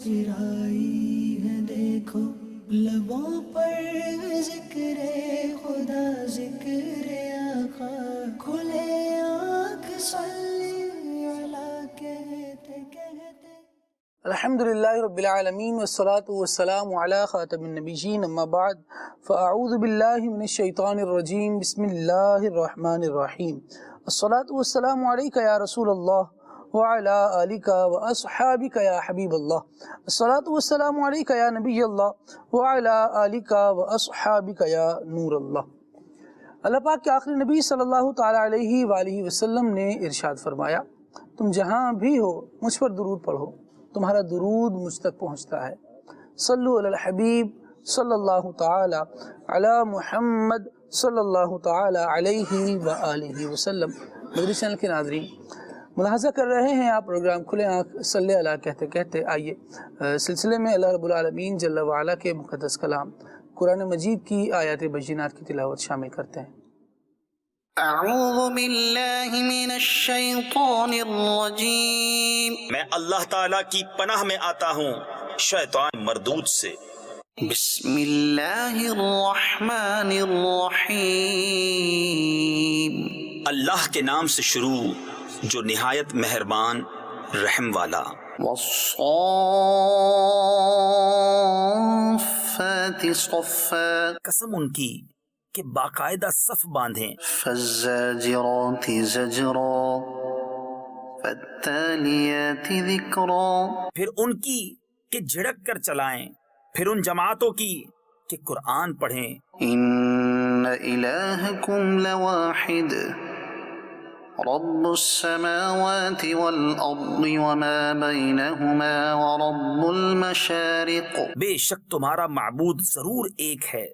مسکرائی ہے دیکھو لبوں پر ذکر خدا ذکر آقا کھلے آنکھ صلی علی کہتے کہتے الحمدللہ رب العالمین والصلاة والسلام علی خاتم النبیین اما بعد فاعوذ باللہ من الشیطان الرجیم بسم اللہ الرحمن الرحیم الصلاة والسلام علیکہ یا رسول اللہ وعلی آلکہ واصحابکہ یا حبیب اللہ الصلاة والسلام علیکہ یا نبی اللہ وعلی آلکہ واصحابکہ یا نور اللہ۔ اللہ پاک کے آخری نبی صلی اللہ تعالی علیہ وآلہ وسلم نے ارشاد فرمایا، تم جہاں بھی ہو مجھ پر درود پڑھو، تمہارا درود مجھ تک پہنچتا ہے۔ صلو علی الحبیب صلی اللہ تعالی علی محمد صلی اللہ تعالی علیہ وآلہ وسلم۔ مدری چینل کے ناظرین، ملاحظہ کر رہے ہیں آپ پروگرام کھلے آنکھ صلی اللہ کہتے کہتے، آئیے سلسلے میں اللہ رب العالمین جل وعلا کے مقدس کلام قرآن مجید کی آیات بینات کی تلاوت شامل کرتے ہیں۔ اعوذ باللہ من الشیطان الرجیم، میں اللہ تعالیٰ کی پناہ میں آتا ہوں شیطان مردود سے۔ بسم اللہ الرحمن الرحیم، اللہ کے نام سے شروع جو نہایت مہربان رحم والا۔ والصافات صفا، قسم ان کی کہ باقاعدہ صف باندھیں۔ فالزاجرات زجرا، فالتالیات ذکرا، پھر ان کی کہ جھڑک کر چلائیں، پھر ان جماعتوں کی کہ قرآن پڑھیں۔ ان الہکم لواحد رب السماوات والارض وما بینہما ورب المشارق، بے شک تمہارا معبود ضرور ایک ہے،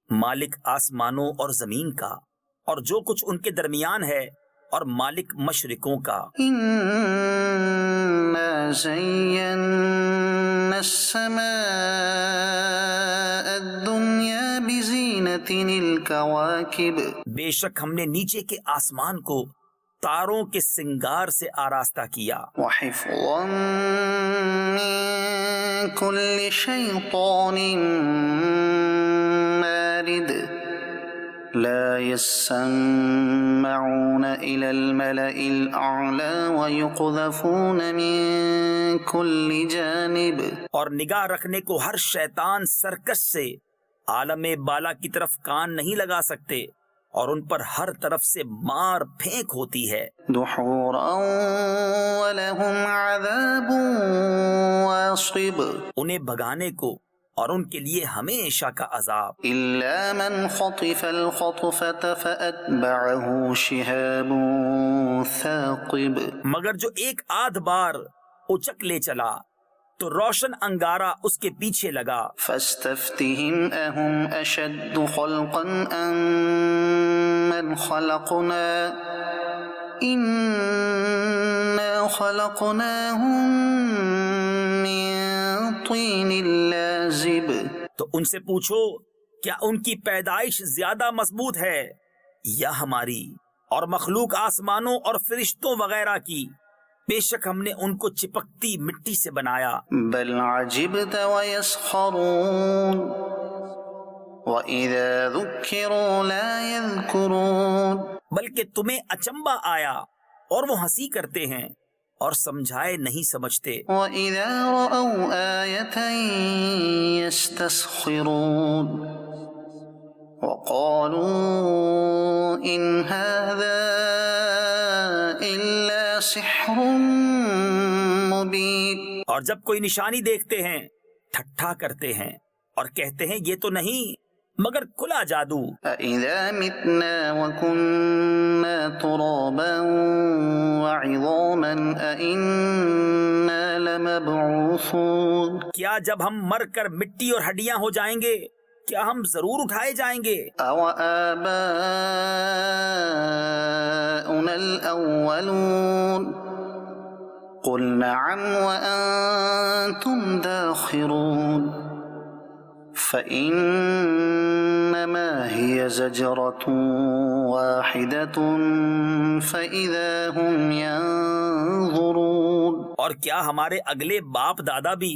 مالک آسمانوں اور زمین کا اور جو کچھ ان کے درمیان ہے، اور مالک مشرقوں کا۔ انا زینا السماء الدنیا بزینۃ الکواکب، بے شک ہم نے نیچے کے آسمان کو تاروں کے سنگار سے آراستہ کیا، وحفظا من کل شیطان مارد، لا يسمعون إلى الملأ الأعلى ويقذفون من كل جانب، اور نگاہ رکھنے کو ہر شیطان سرکش سے عالم بالا کی طرف کان نہیں لگا سکتے، اور ان پر ہر طرف سے مار پھینک ہوتی ہے۔ دحورا ولهم عذاب واصب، انہیں بھگانے کو اور ان کے لیے ہمیشہ کا عذاب۔ إلا من خطف الخطفة فأتبعه شهاب ثاقب، مگر جو ایک آدھ بار اچک لے چلا تو روشن انگارہ اس کے پیچھے لگا۔ فاستفتهم أهم أشد خلقا أم من خلقنا إنا خلقناهم من طين لازب، تو ان سے پوچھو کیا ان کی پیدائش زیادہ مضبوط ہے یا ہماری، اور مخلوق آسمانوں اور فرشتوں وغیرہ کی، بے شک ہم نے ان کو چپکتی مٹی سے بنایا۔ بل عجبت ويسخرون وإذا ذكروا لا يذكرون، بلکہ تمہیں اچنبا آیا اور وہ ہنسی کرتے ہیں اور سمجھائے نہیں سمجھتے۔ وَإِذَا رَأَوْا آيَةً يَسْتَسْخِرُونَ وَقَالُوا إِنْ هَذَا إِلَّا سِحْرٌ مُبِينٌ، اور جب کوئی نشانی دیکھتے ہیں ٹھٹھا کرتے ہیں اور کہتے ہیں یہ تو نہیں مگر کھلا جادو۔ أَإِذَا مِتْنَا وَكُنَّا تُرَابًا وَعِظَامًا أَإِنَّا لَمَبْعُوثُونَ، کیا جب ہم مر کر مٹی اور ہڈیاں ہو جائیں گے کیا ہم ضرور اٹھائے جائیں گے؟ أَوَآبَاؤُنَا الْأَوَّلُونَ قُلْ نَعَمْ وَأَنْتُمْ دَاخِرُونَ فَإِنَّمَا هِيَ زَجْرَةٌ وَاحِدَةٌ فَإِذَا هُمْ يَنظُرُونَ، اور کیا ہمارے اگلے باپ دادا بھی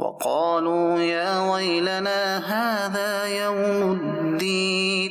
وقالوا يا ويلنا هذا يوم الدين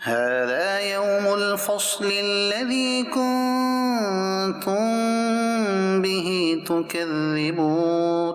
هذا يوم الفصل الذي كنتم به تكذبون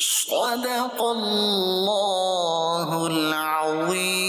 صدق الله العظيم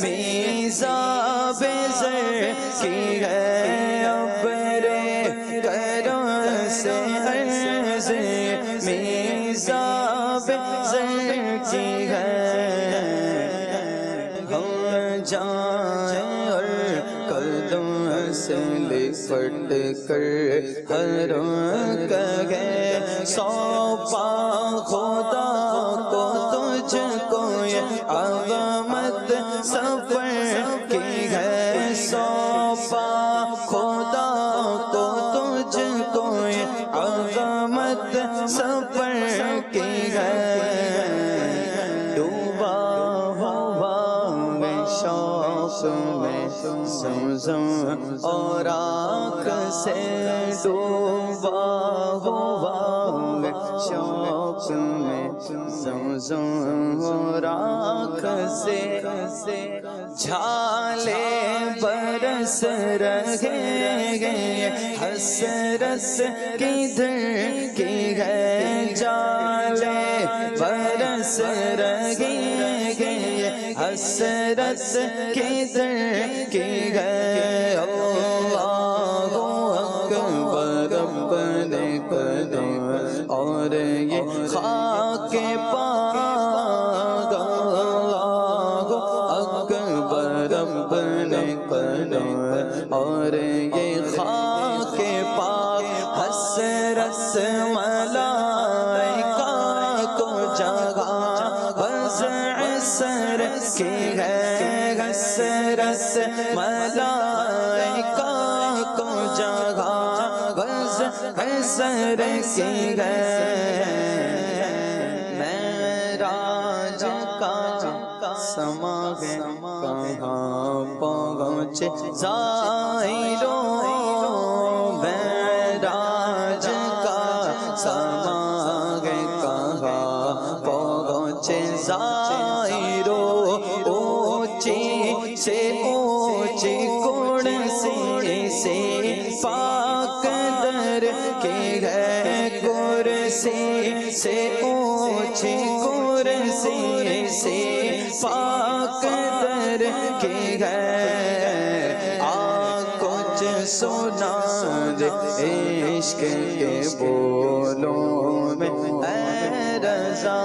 میزاب زر کی ہے ابر کرم سے عرض میزاب زر کی ہے ہم جائیں اور قدم سے لپٹ کر حرم کہے سونپا خدا کو تجھ کو یہ عظمت سفر کی ہے سونپا خدا کو تجھ کو یہ عظمت سفر کی ہے ڈوبا ہوا میں شوق میں زمزم اور آنکھ سے ڈوبا ہوا میں شوق میں زمزم اور آنکھ سے جھالے برس رہے ہیں حسرت کدھر کی ہے جالے برس رہے ہیں حسرت کدھر کی ہے اللہ اکبر اپنے قدم اور یہ خاک پاک اللہ اکبر اپنے قدم اور یہ خاک پاک حسرت ملائکہ کو جگہ وضع سر کی ہے حسرت ملائکہ کو جگہ وضع سر کی ہے معراج کا سما ہے کہاں پہنچے زائروں معراج کا سما ہے کہاں پہنچے زائروں اونچی سے اونچی کرسی سے پاک در کی ہے کرسی سے اونچی کرسی سے پاک در کی ہے کچھ سنا دے عشق کے بولوں میں اے رضا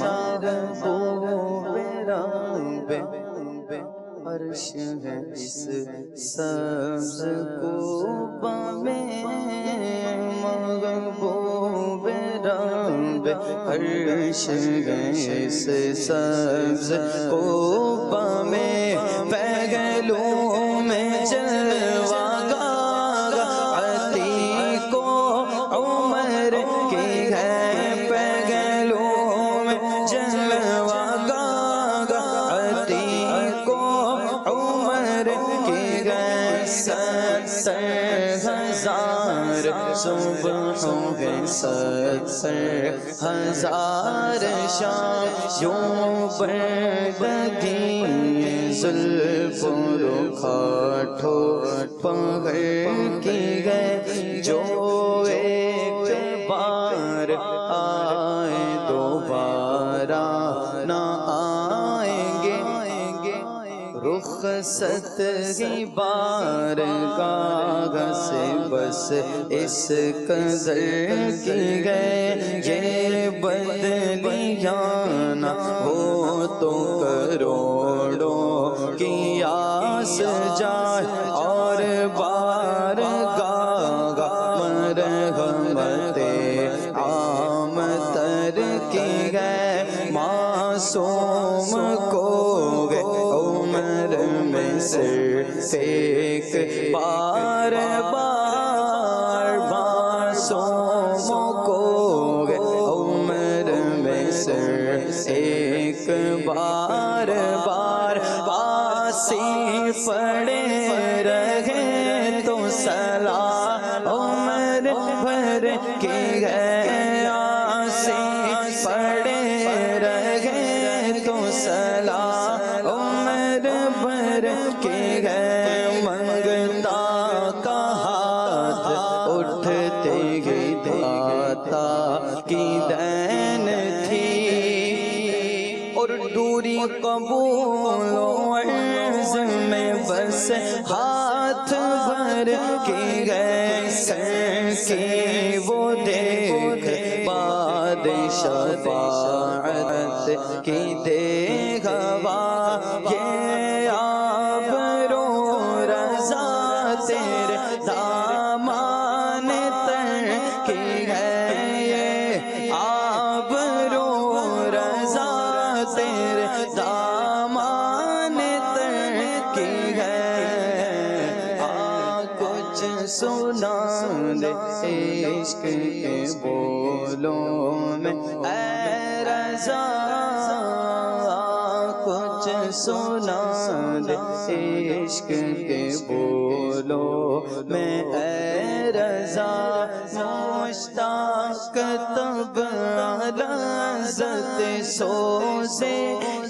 محبوب رب عرش ہے اس سبز کوبہ میں محبوب رب عرش ہے اس سبز کوبہ میں پہلو میں جلوہ گا عتیق و عمر کی ہے پہلو میں جلوہ گا عتیق و عمر کی ہے 70,000 صبحوں ہے 70,000 شام یوں بردگی زلف رکھاٹھو پہر کی گئے جو ایک بار آئے دوبارہ نہ آئیں گے رخصت کی بارگاہ سے بس اس قدر کی گئے یہ بدلیاں نہ ہو تو کروڑوں کی آس جائے اور بارگاہ مرحمت عام تر کی گئے معصوم کو گئے عمر میں صرف ایک بار معصوم کو گئے عمر میں صرف ایک بار باسی پڑے رہے تو صلاح عمر بھر کی ہے آسی پڑے رہے تو صلاح عمر بھر کی ہے منگتا کا ہاتھ اٹھتے ہی داتا کی دین تھی اور دوری قبول بس ہاتھ بھر کی گئے سر کی وہ دیکھ باد شفاعت کی دے گوا یہ آبرو رضا تیرے دامان تر کی ہے یہ آبرو رضا تیرے دامان تر کی ہے کچھ سنا دے عشق کے بولوں میں اے رضا کچھ سنا دے عشق کے بولوں میں اے رضا مشتاق تب لذت سوزے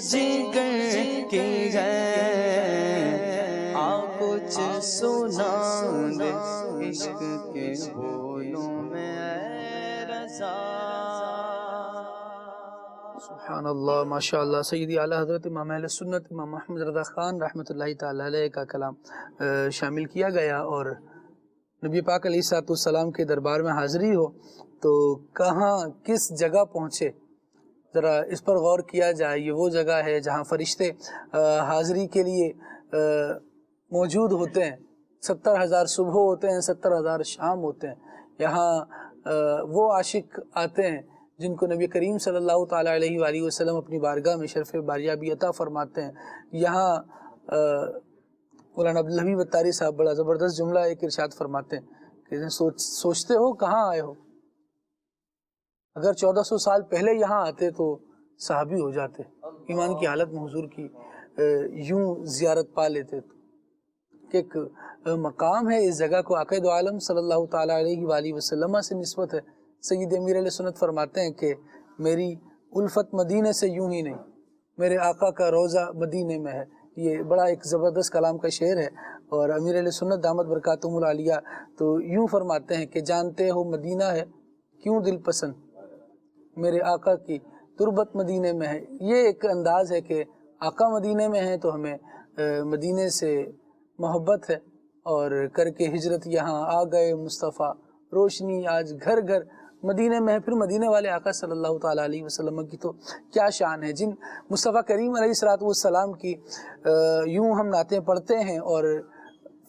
جگر کی ہے کچھ سنا دے عشق کے بولوں میں اے رضا. سبحان اللہ، ماشاء اللہ. سیدی اعلیٰ حضرت امام اہل سنت امام محمد رضا خان رحمۃ اللہ تعالی علیہ کا کلام شامل کیا گیا، اور نبی پاک علیہ الصلوۃ والسلام کے دربار میں حاضری ہو تو کہاں کس جگہ پہنچے، ذرا اس پر غور کیا جائے. یہ وہ جگہ ہے جہاں فرشتے حاضری کے لیے موجود ہوتے ہیں. 70,000 صبح ہوتے ہیں، 70,000 شام ہوتے ہیں. یہاں وہ عاشق آتے ہیں جن کو نبی کریم صلی اللہ تعالیٰ علیہ وآلہ وسلم اپنی بارگاہ میں شرف باریابی عطا فرماتے ہیں. یہاں مولانا عبدالحمید اتاری صاحب بڑا زبردست جملہ ایک ارشاد فرماتے ہیں کہ سوچتے ہو کہاں آئے ہو، اگر 1400 سال پہلے یہاں آتے تو صحابی ہو جاتے، ایمان کی حالت میں حضور کی یوں زیارت پا لیتے. کہ ایک مقام ہے اس جگہ کو عقائد عالم صلی اللہ تعالیٰ علیہ وآلہ وسلم سے نسبت ہے. سید امیر علیہ سنت فرماتے ہیں کہ میری الفت مدینے سے یوں ہی نہیں، میرے آقا کا روضہ مدینے میں ہے. یہ بڑا ایک زبردست کلام کا شعر ہے. اور امیر علیہ سنت دامت برکاتہم العالیہ تو یوں فرماتے ہیں کہ جانتے ہو مدینہ ہے کیوں دل پسند، میرے آقا کی تربت مدینے میں ہے. یہ ایک انداز ہے کہ آقا مدینے میں ہیں تو ہمیں مدینے سے محبت ہے، اور کر کے ہجرت یہاں آ گئے مصطفیٰ، روشنی آج گھر گھر مدینے میں ہے. پھر مدینے والے آقا صلی اللہ تعالیٰ علیہ وسلم کی تو کیا شان ہے، جن مصطفیٰ کریم علیہ الصلوۃ والسلام کی یوں ہم نعتیں پڑھتے ہیں اور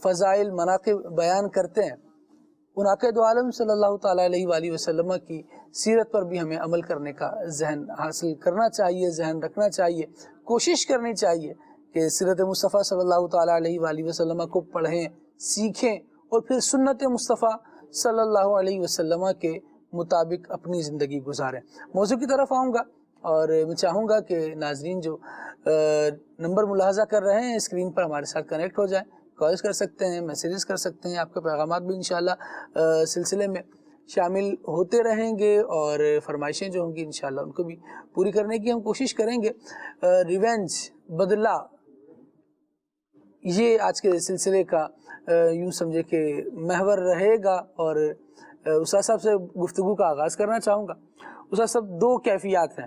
فضائل مناقب بیان کرتے ہیں. ان عقائد عالم صلی اللہ تعالیٰ علیہ وآلہ وسلم کی سیرت پر بھی ہمیں عمل کرنے کا ذہن حاصل کرنا چاہیے، ذہن رکھنا چاہیے، کوشش کرنی چاہیے کہ سیرت مصطفیٰ صلی اللہ تعالیٰ علیہ وآلہ وسلم کو پڑھیں، سیکھیں، اور پھر سنت مصطفیٰ صلی اللہ علیہ وسلم کے مطابق اپنی زندگی گزاریں. موضوع کی طرف آؤں گا، اور میں چاہوں گا کہ ناظرین جو نمبر ملاحظہ کر رہے ہیں اسکرین پر ہمارے ساتھ کنیکٹ ہو جائیں، کالز کر سکتے ہیں، میسیجز کر سکتے ہیں. آپ کے پیغامات بھی انشاءاللہ سلسلے میں شامل ہوتے رہیں گے، اور فرمائشیں جو ہوں گی انشاءاللہ ان کو بھی پوری کرنے کی ہم کوشش کریں گے. ریونج، بدلہ، یہ آج کے سلسلے کا یوں سمجھے کہ محور رہے گا. اور استاد صاحب سے گفتگو کا آغاز کرنا چاہوں گا. استاد صاحب، دو کیفیات ہیں،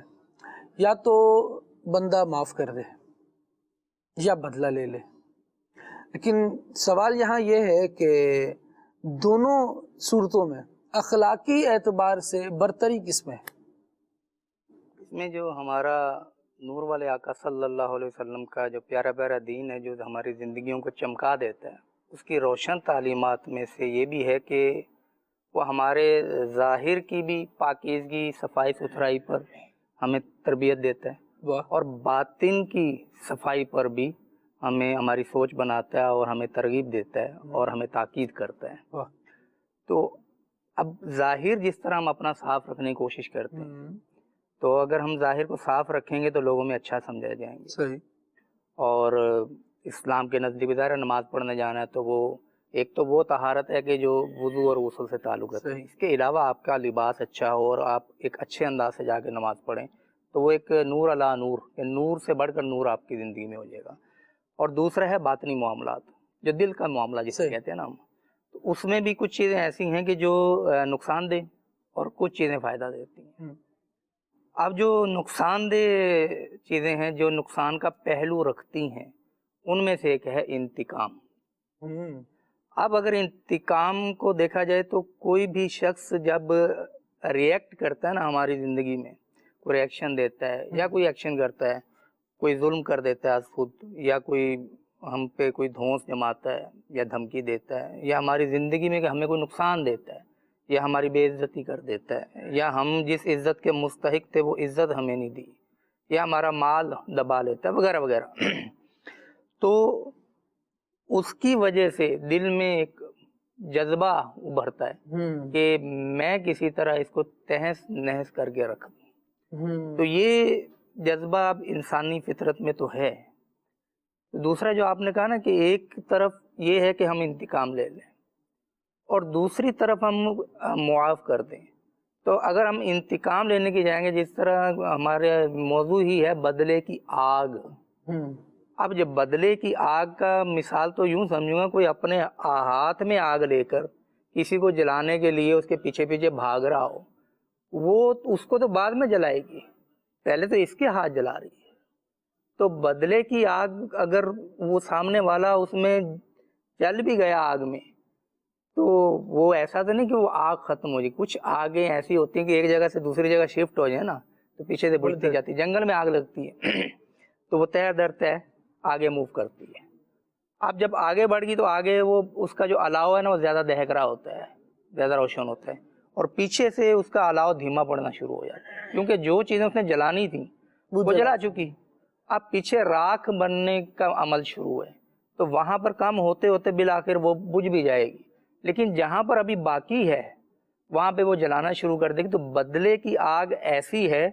یا تو بندہ معاف کر دے یا بدلہ لے لے. لیکن سوال یہاں یہ ہے کہ دونوں صورتوں میں اخلاقی اعتبار سے برتری کس میں ہے؟ اس میں جو ہمارا نور والے آقا صلی اللہ علیہ وسلم کا جو پیارا پیارا دین ہے، جو ہماری زندگیوں کو چمکا دیتا ہے، اس کی روشن تعلیمات میں سے یہ بھی ہے کہ وہ ہمارے ظاہر کی بھی پاکیزگی، صفائی ستھرائی پر ہمیں تربیت دیتا ہے، اور باطن کی صفائی پر بھی ہمیں ہماری سوچ بناتا ہے اور ہمیں ترغیب دیتا ہے اور ہمیں تاکید کرتا ہے. تو اب ظاہر جس طرح ہم اپنا صاف رکھنے کی کوشش کرتے ہیں، تو اگر ہم ظاہر کو صاف رکھیں گے تو لوگوں میں اچھا سمجھا جائیں گے. صحیح. اور اسلام کے نزدیک ظاہر نماز پڑھنے جانا ہے تو وہ ایک تو وہ طہارت ہے کہ جو وضو اور غسل سے تعلق رکھتا ہے. اس کے علاوہ آپ کا لباس اچھا ہو اور آپ ایک اچھے انداز سے جا کے نماز پڑھیں تو وہ ایک نور علی نور، نور سے بڑھ کر نور آپ کی زندگی میں ہو جائے گا. اور دوسرا ہے باطنی معاملات، جو دل کا معاملہ جسے کہتے ہیں نا ہم، تو اس میں بھی کچھ چیزیں ایسی ہیں کہ جو نقصان دہ اور کچھ چیزیں فائدہ دیتی ہیں. اب جو نقصان دہ چیزیں ہیں، جو نقصان کا پہلو رکھتی ہیں، ان میں سے ایک ہے انتقام۔ ہوں، اب اگر انتقام کو دیکھا جائے تو کوئی بھی شخص جب ریئیکٹ کرتا ہے نا ہماری زندگی میں، کوئی ریئیکشن دیتا ہے یا کوئی ایکشن کرتا ہے، کوئی ظلم کر دیتا ہے از خود، یا کوئی ہم پہ کوئی دھونس جماتا ہے یا دھمکی دیتا ہے، یا ہماری زندگی میں کہ ہمیں کوئی نقصان دیتا ہے، یا ہماری بے عزتی کر دیتا ہے، یا ہم جس عزت کے مستحق تھے وہ عزت ہمیں نہیں دی، یا ہمارا مال دبا لیتا ہے وغیرہ وغیرہ، تو اس کی وجہ سے دل میں ایک جذبہ ابھرتا ہے کہ میں کسی طرح اس کو تہس نہس کر کے رکھ دوں۔ تو یہ جذبہ اب انسانی فطرت میں تو ہے۔ دوسرا جو آپ نے کہا نا کہ ایک طرف یہ ہے کہ ہم انتقام لے لیں اور دوسری طرف ہم معاف کر دیں، تو اگر ہم انتقام لینے کی جائیں گے، جس طرح ہمارے موضوع ہی ہے بدلے کی آگ، اب جب بدلے کی آگ کا مثال تو یوں سمجھوں گا، کوئی اپنے ہاتھ میں آگ لے کر کسی کو جلانے کے لیے اس کے پیچھے پیچھے بھاگ رہا ہو، وہ اس کو تو بعد میں جلائے گی، پہلے تو اس کے ہاتھ جلا رہی ہے۔ تو بدلے کی آگ اگر وہ سامنے والا اس میں چل بھی گیا آگ میں، تو وہ ایسا تو نہیں کہ وہ آگ ختم ہو جائے، کچھ آگیں ایسی ہوتی ہیں کہ ایک جگہ سے دوسری جگہ شفٹ ہو جائے نا تو پیچھے سے بڑھتی جاتی ہے، جنگل میں آگ لگتی ہے تو وہ تہ در تہ آگے موو کرتی ہے۔ اب جب آگے بڑھ گئی تو آگے وہ اس کا جو الاؤ ہے نا وہ زیادہ دہک رہا ہوتا ہے، زیادہ روشن ہوتا ہے، اور پیچھے سے اس کا الاؤ دھیما پڑنا شروع ہو جاتا ہے، کیونکہ جو چیزیں اس نے جلانی تھیں وہ جلا چکی، اب پیچھے راکھ بننے کا عمل شروع ہے، تو وہاں پر کم ہوتے ہوتے بالآخر وہ بجھ بھی جائے گی، لیکن جہاں پر ابھی باقی ہے وہاں پہ وہ جلانا شروع کر دے گی۔ تو بدلے کی آگ ایسی ہے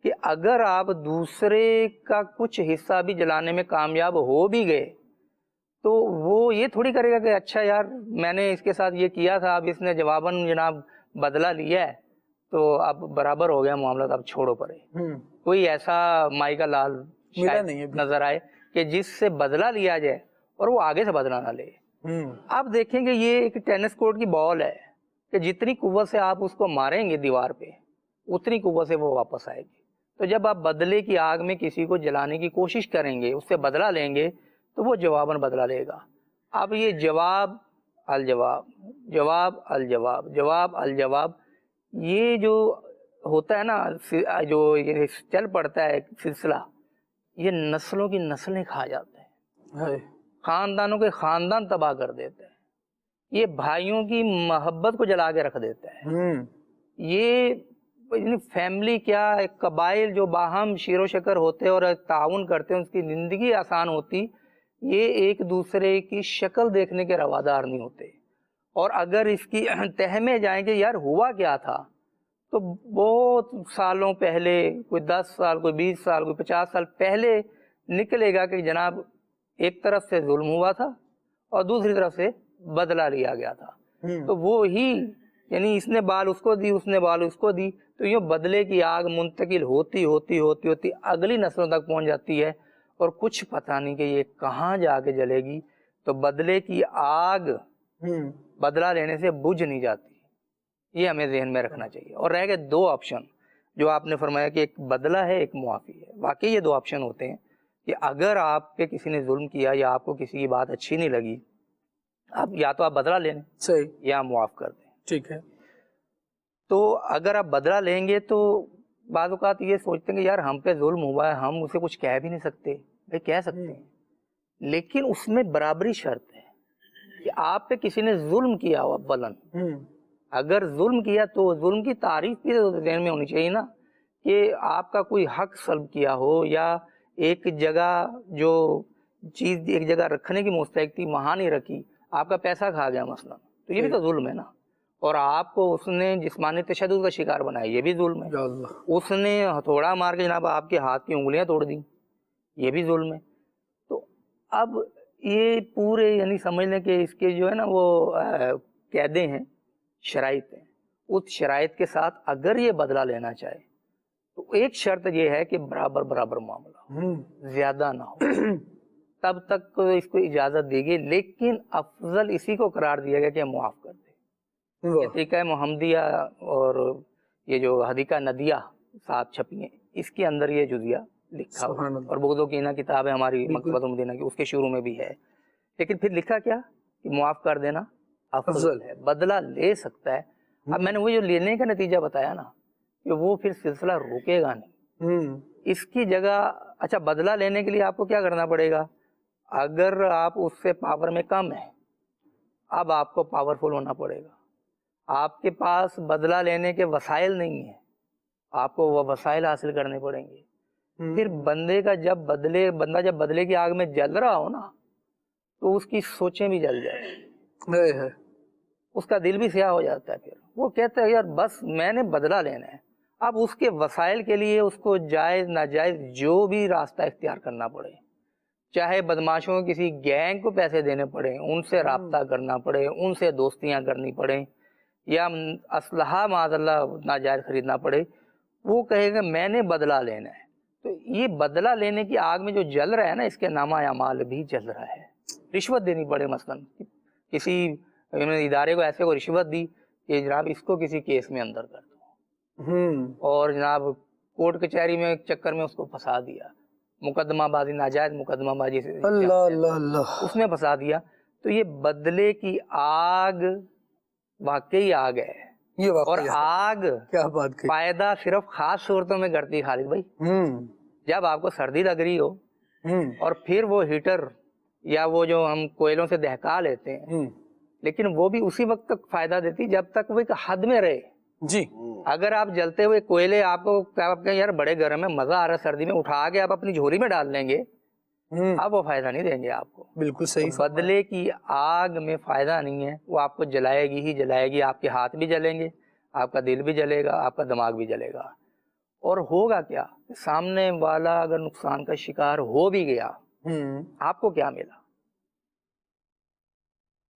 کہ اگر آپ دوسرے کا کچھ حصہ بھی جلانے میں کامیاب ہو بھی گئے تو وہ یہ تھوڑی کرے گا کہ اچھا یار میں نے اس کے ساتھ یہ کیا تھا، اب اس نے جواباً جناب بدلہ لیا ہے تو اب برابر ہو گیا معاملہ، تو اب چھوڑو پرے۔ کوئی ایسا مائی کا لال شاید نظر آئے کہ جس سے بدلہ لیا جائے اور وہ آگے سے بدلہ نہ لے۔ آپ دیکھیں گے یہ ایک ٹینس کورٹ کی بال ہے کہ جتنی قوت سے آپ اس کو ماریں گے دیوار پہ اتنی قوت سے وہ واپس آئے گی۔ تو جب آپ بدلے کی آگ میں کسی کو جلانے کی کوشش کریں گے، اس سے بدلہ لیں گے، تو وہ جواباً بدلہ لے گا۔ اب یہ جواب الجواب، جواب الجواب، جواب الجواب، یہ جو ہوتا ہے نا، جو یہ چل پڑتا ہے سلسلہ، یہ نسلوں کی نسلیں کھا جاتا ہے، خاندانوں کے خاندان تباہ کر دیتا ہے، یہ بھائیوں کی محبت کو جلا کے رکھ دیتا ہے، یہ فیملی کیا ایک قبائل جو باہم شیر و شکر ہوتے اور تعاون کرتے ہیں، اس کی زندگی آسان ہوتی، یہ ایک دوسرے کی شکل دیکھنے کے روادار نہیں ہوتے، اور اگر اس کی تہ میں جائیں کہ یار ہوا کیا تھا، تو بہت سالوں پہلے، کوئی 10 سال، کوئی 20 سال، کوئی 50 سال پہلے نکلے گا کہ جناب ایک طرف سے ظلم ہوا تھا اور دوسری طرف سے بدلہ لیا گیا تھا، تو وہ ہی یعنی اس نے بال اس کو دی، اس نے بال اس کو دی، تو یہ بدلے کی آگ منتقل ہوتی ہوتی ہوتی ہوتی اگلی نسلوں تک پہنچ جاتی ہے، اور کچھ پتہ نہیں کہ یہ کہاں جا کے جلے گی۔ تو بدلے کی آگ بدلہ لینے سے بجھ نہیں جاتی، یہ ہمیں ذہن میں رکھنا چاہیے۔ اور رہ گئے 2 آپشن جو آپ نے فرمایا کہ ایک بدلہ ہے، ایک معافی ہے، واقعی یہ 2 آپشن ہوتے ہیں کہ اگر آپ پہ کسی نے ظلم کیا یا آپ کو کسی کی بات اچھی نہیں لگی، آپ یا تو آپ بدلہ لیں صحیح، یا معاف کر دیں۔ ٹھیک ہے۔ تو اگر آپ بدلہ لیں گے تو بعض اوقات یہ سوچتے ہیں کہ یار ہم پہ ظلم ہوا ہے، ہم اسے کچھ کہہ بھی نہیں سکتے، بھائی کہہ سکتے ہیں، لیکن اس میں برابری شرط ہے کہ آپ پہ کسی نے ظلم کیا ہو، اولاً اگر ظلم کیا تو ظلم کی تعریف بھی ذہن میں ہونی چاہیے نا، کہ آپ کا کوئی حق سلب کیا ہو، یا ایک جگہ جو چیز ایک جگہ رکھنے کی مستحق تھی وہاں نہیں رکھی، آپ کا پیسہ کھا گیا مثلا، تو یہ بھی تو ظلم ہے نا۔ اور آپ کو اس نے جسمانی تشدد کا شکار بنایا، یہ بھی ظلم ہے۔ اس نے ہتھوڑا مار کے جناب آپ کے ہاتھ کی انگلیاں توڑ دی، یہ بھی ظلم ہے۔ تو اب یہ پورے یعنی سمجھ لیں کہ اس کے جو ہے نا وہ قیدیں ہیں، شرائط ہیں، اس شرائط کے ساتھ اگر یہ بدلہ لینا چاہے تو ایک شرط یہ ہے کہ برابر برابر معاملہ ہو، زیادہ نہ ہو، تب تک اس کو اجازت دی گئی، لیکن افضل اسی کو قرار دیا گیا کہ معاف کر دے۔ طریقہ محمدیہ اور یہ جو حدیقہ ندیہ 7 چھپی ہیں، اس کے اندر یہ جزیہ لکھا ہوا، سبحان اللہ۔ اور بغض و کینہ کتاب ہے ہماری مکتبۃ المدینہ کی، اس کے شروع میں بھی ہے، لیکن پھر لکھا کیا کہ معاف کر دینا افضل ہے، بدلہ لے سکتا ہے۔ اب میں نے وہ جو لینے کا نتیجہ بتایا نا کہ وہ پھر سلسلہ رکے گا نہیں، اس کی جگہ اچھا بدلہ لینے کے لیے آپ کو کیا کرنا پڑے گا؟ اگر آپ اس سے پاور میں کم ہیں، اب آپ کو پاورفل ہونا پڑے گا، آپ کے پاس بدلہ لینے کے وسائل نہیں ہیں، آپ کو وہ وسائل حاصل کرنے پڑیں گے۔ پھر بندہ جب بدلے کی آگ میں جل رہا ہو نا تو اس کی سوچیں بھی جل جائیں، اس کا دل بھی سیاہ ہو جاتا ہے، پھر وہ کہتا ہے یار بس میں نے بدلہ لینا ہے۔ اب اس کے وسائل کے لیے اس کو جائز ناجائز جو بھی راستہ اختیار کرنا پڑے، چاہے بدماشوں کسی گینگ کو پیسے دینے پڑے، ان سے رابطہ کرنا پڑے، ان سے دوستیاں کرنی پڑیں، یا اسلحہ معاذ اللہ ناجائز خریدنا پڑے، وہ کہے گا میں نے بدلہ لینا ہے۔ تو یہ بدلہ لینے کی آگ میں جو جل رہا ہے نا، اس کے نامہ اعمال بھی جل رہا ہے۔ رشوت دینی پڑے، مثلا کسی ادارے کو ایسے کو رشوت دی کہ جناب اس کو کسی کیس میں اندر کر دو، اور جناب کورٹ کچہری میں چکر میں اس کو پھنسا دیا، مقدمہ بازی، ناجائز مقدمہ بازی سے اللہ اللہ اللہ، اس میں پھنسا دیا۔ تو یہ بدلے کی آگ واقعی آگ ہے، یہ اور واقعی آگ کیا بات کہی۔ فائدہ صرف خاص صورتوں میں کرتی ہے خالد بھائی، جب آپ کو سردی لگ رہی ہو اور پھر وہ ہیٹر یا وہ جو ہم کوئلوں سے دہکا لیتے ہیں، لیکن وہ بھی اسی وقت تک فائدہ دیتی جب تک وہ ایک حد میں رہے۔ جی، اگر آپ جلتے ہوئے کوئلے آپ کو آپ کہیں یار بڑے گرم ہے، مزہ آ رہا ہے سردی میں، اٹھا کے آپ اپنی جھولی میں ڈال لیں گے، اب وہ فائدہ نہیں دیں گے آپ کو۔ بالکل صحیح۔ بدلے کی آگ میں فائدہ نہیں ہے، وہ آپ کو جلائے گی ہی جلائے گی، آپ کے ہاتھ بھی جلیں گے، آپ کا دل بھی جلے گا، آپ کا دماغ بھی جلے گا۔ اور ہوگا کیا؟ سامنے والا اگر نقصان کا شکار ہو بھی گیا، آپ کو کیا ملا؟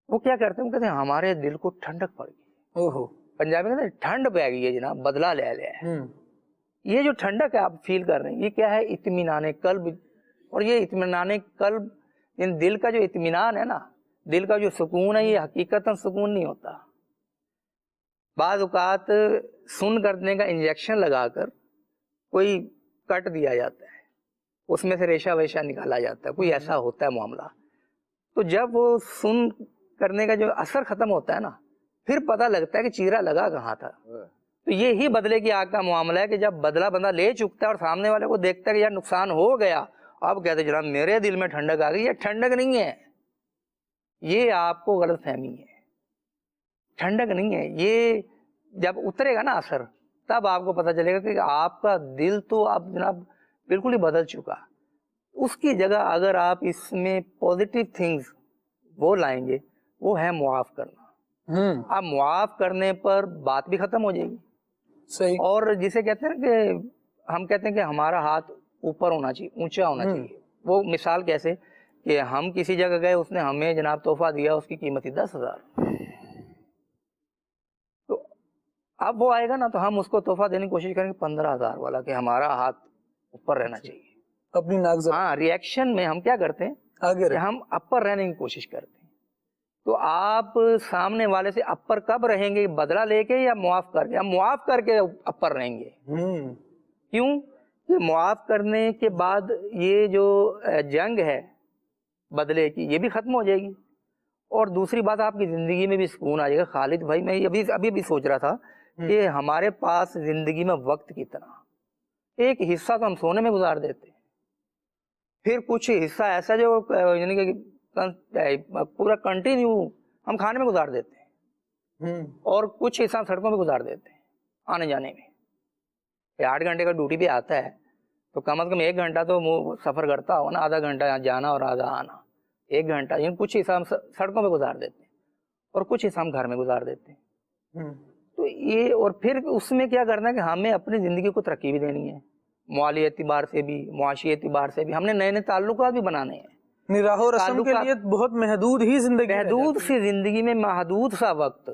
وہ کیا کرتے ہیں؟ کہتے ہیں ہمارے دل کو ٹھنڈک پڑ گئی، اوہو، پنجابی میں کہتے ہیں ٹھنڈ پہ گئی ہے جناب، بدلہ لے لیا ہے۔ یہ جو ٹھنڈک ہے آپ فیل کر رہے ہیں، یہ کیا ہے؟ اطمینان قلب۔ اور یہ اطمینان قلب، ان دل کا جو اطمینان ہے نا، دل کا جو سکون ہے، یہ حقیقتاً سکون نہیں ہوتا۔ بعض اوقات سن کرنے کا انجیکشن لگا کر کوئی کٹ دیا جاتا ہے، اس میں سے ریشہ ویشہ نکالا جاتا ہے، کوئی ایسا ہوتا ہے معاملہ۔ تو جب وہ سن کرنے کا جو اثر ختم ہوتا ہے نا، پھر پتہ لگتا ہے کہ چیرا لگا کہاں تھا۔ تو یہی بدلے کی آگ کا معاملہ ہے کہ جب بدلہ بندہ لے چکتا ہے اور سامنے والے کو دیکھتا ہے کہ یار نقصان ہو گیا، اب کہتے ہیں جناب میرے دل میں ٹھنڈک آ گئی۔ یہ ٹھنڈک نہیں ہے، یہ آپ کو غلط فہمی ہے، ٹھنڈک نہیں ہے۔ یہ جب اترے گا نا اثر، تب آپ کو پتہ چلے گا کہ آپ کا دل تو اب جناب بالکل ہی بدل چکا۔ اس کی جگہ اگر آپ اس میں پازیٹیو تھنگز وہ لائیں گے، وہ ہے معاف کرنا۔ اب معاف کرنے پر بات بھی ختم ہو جائے گی۔ صحیح۔ اور جسے کہتے ہیں کہ ہم کہتے ہیں کہ ہمارا ہاتھ اوپر ہونا چاہیے، اونچا ہونا چاہیے۔ وہ مثال کیسے کہ ہم کسی جگہ گئے، اس نے ہمیں جناب تحفہ دیا، اس کی قیمت تھی 10,000، تو اب وہ آئے گا نا تو ہم اس کو تحفہ دینے کی کوشش کریں گے 15,000 والا، کہ ہمارا ہاتھ اوپر رہنا چاہیے۔ اپنی ناک ہاں، ریئیکشن میں ہم کیا کرتے ہیں آگے کہ ہم اپر رہنے کی کوشش کرتے ہیں۔ تو آپ سامنے والے سے اپر کب رہیں گے؟ بدلہ لے کے یا معاف کر کے؟ ہم معاف کر کے اپر رہیں گے۔ کیوں کہ معاف کرنے کے بعد یہ جو جنگ ہے بدلے کی، یہ بھی ختم ہو جائے گی، اور دوسری بات آپ کی زندگی میں بھی سکون آ جائے گا۔ خالد بھائی میں ابھی بھی سوچ رہا تھا کہ ہمارے پاس زندگی میں وقت کتنا، ایک حصہ تو ہم سونے میں گزار دیتے ہیں، پھر کچھ حصہ ایسا جو یعنی کہ پورا کنٹینیو ہم کھانے میں گزار دیتے ہیں، اور کچھ حصہ سڑکوں پہ گزار دیتے ہیں آنے جانے میں۔ 8 گھنٹے کا ڈیوٹی پہ آتا ہے تو کم از کم 1 گھنٹہ تو سفر کرتا ہو نا، آدھا گھنٹہ جانا اور آدھا آنا، 1 گھنٹہ، یعنی کچھ حصہ ہم سڑکوں پہ گزار دیتے ہیں اور کچھ حصہ ہم گھر میں گزار دیتے ہیں۔ تو یہ، اور پھر اس میں کیا کرنا ہے کہ ہمیں اپنی زندگی کو ترقی بھی دینی ہے، مالی اعتبار سے بھی، معاشی اعتبار سے بھی، ہم نے نئے نئے تعلقات بھی بنانے ہیں۔ نراح و رسم کے لیے بہت محدود ہی زندگی، محدود سی زندگی میں محدود سا وقت،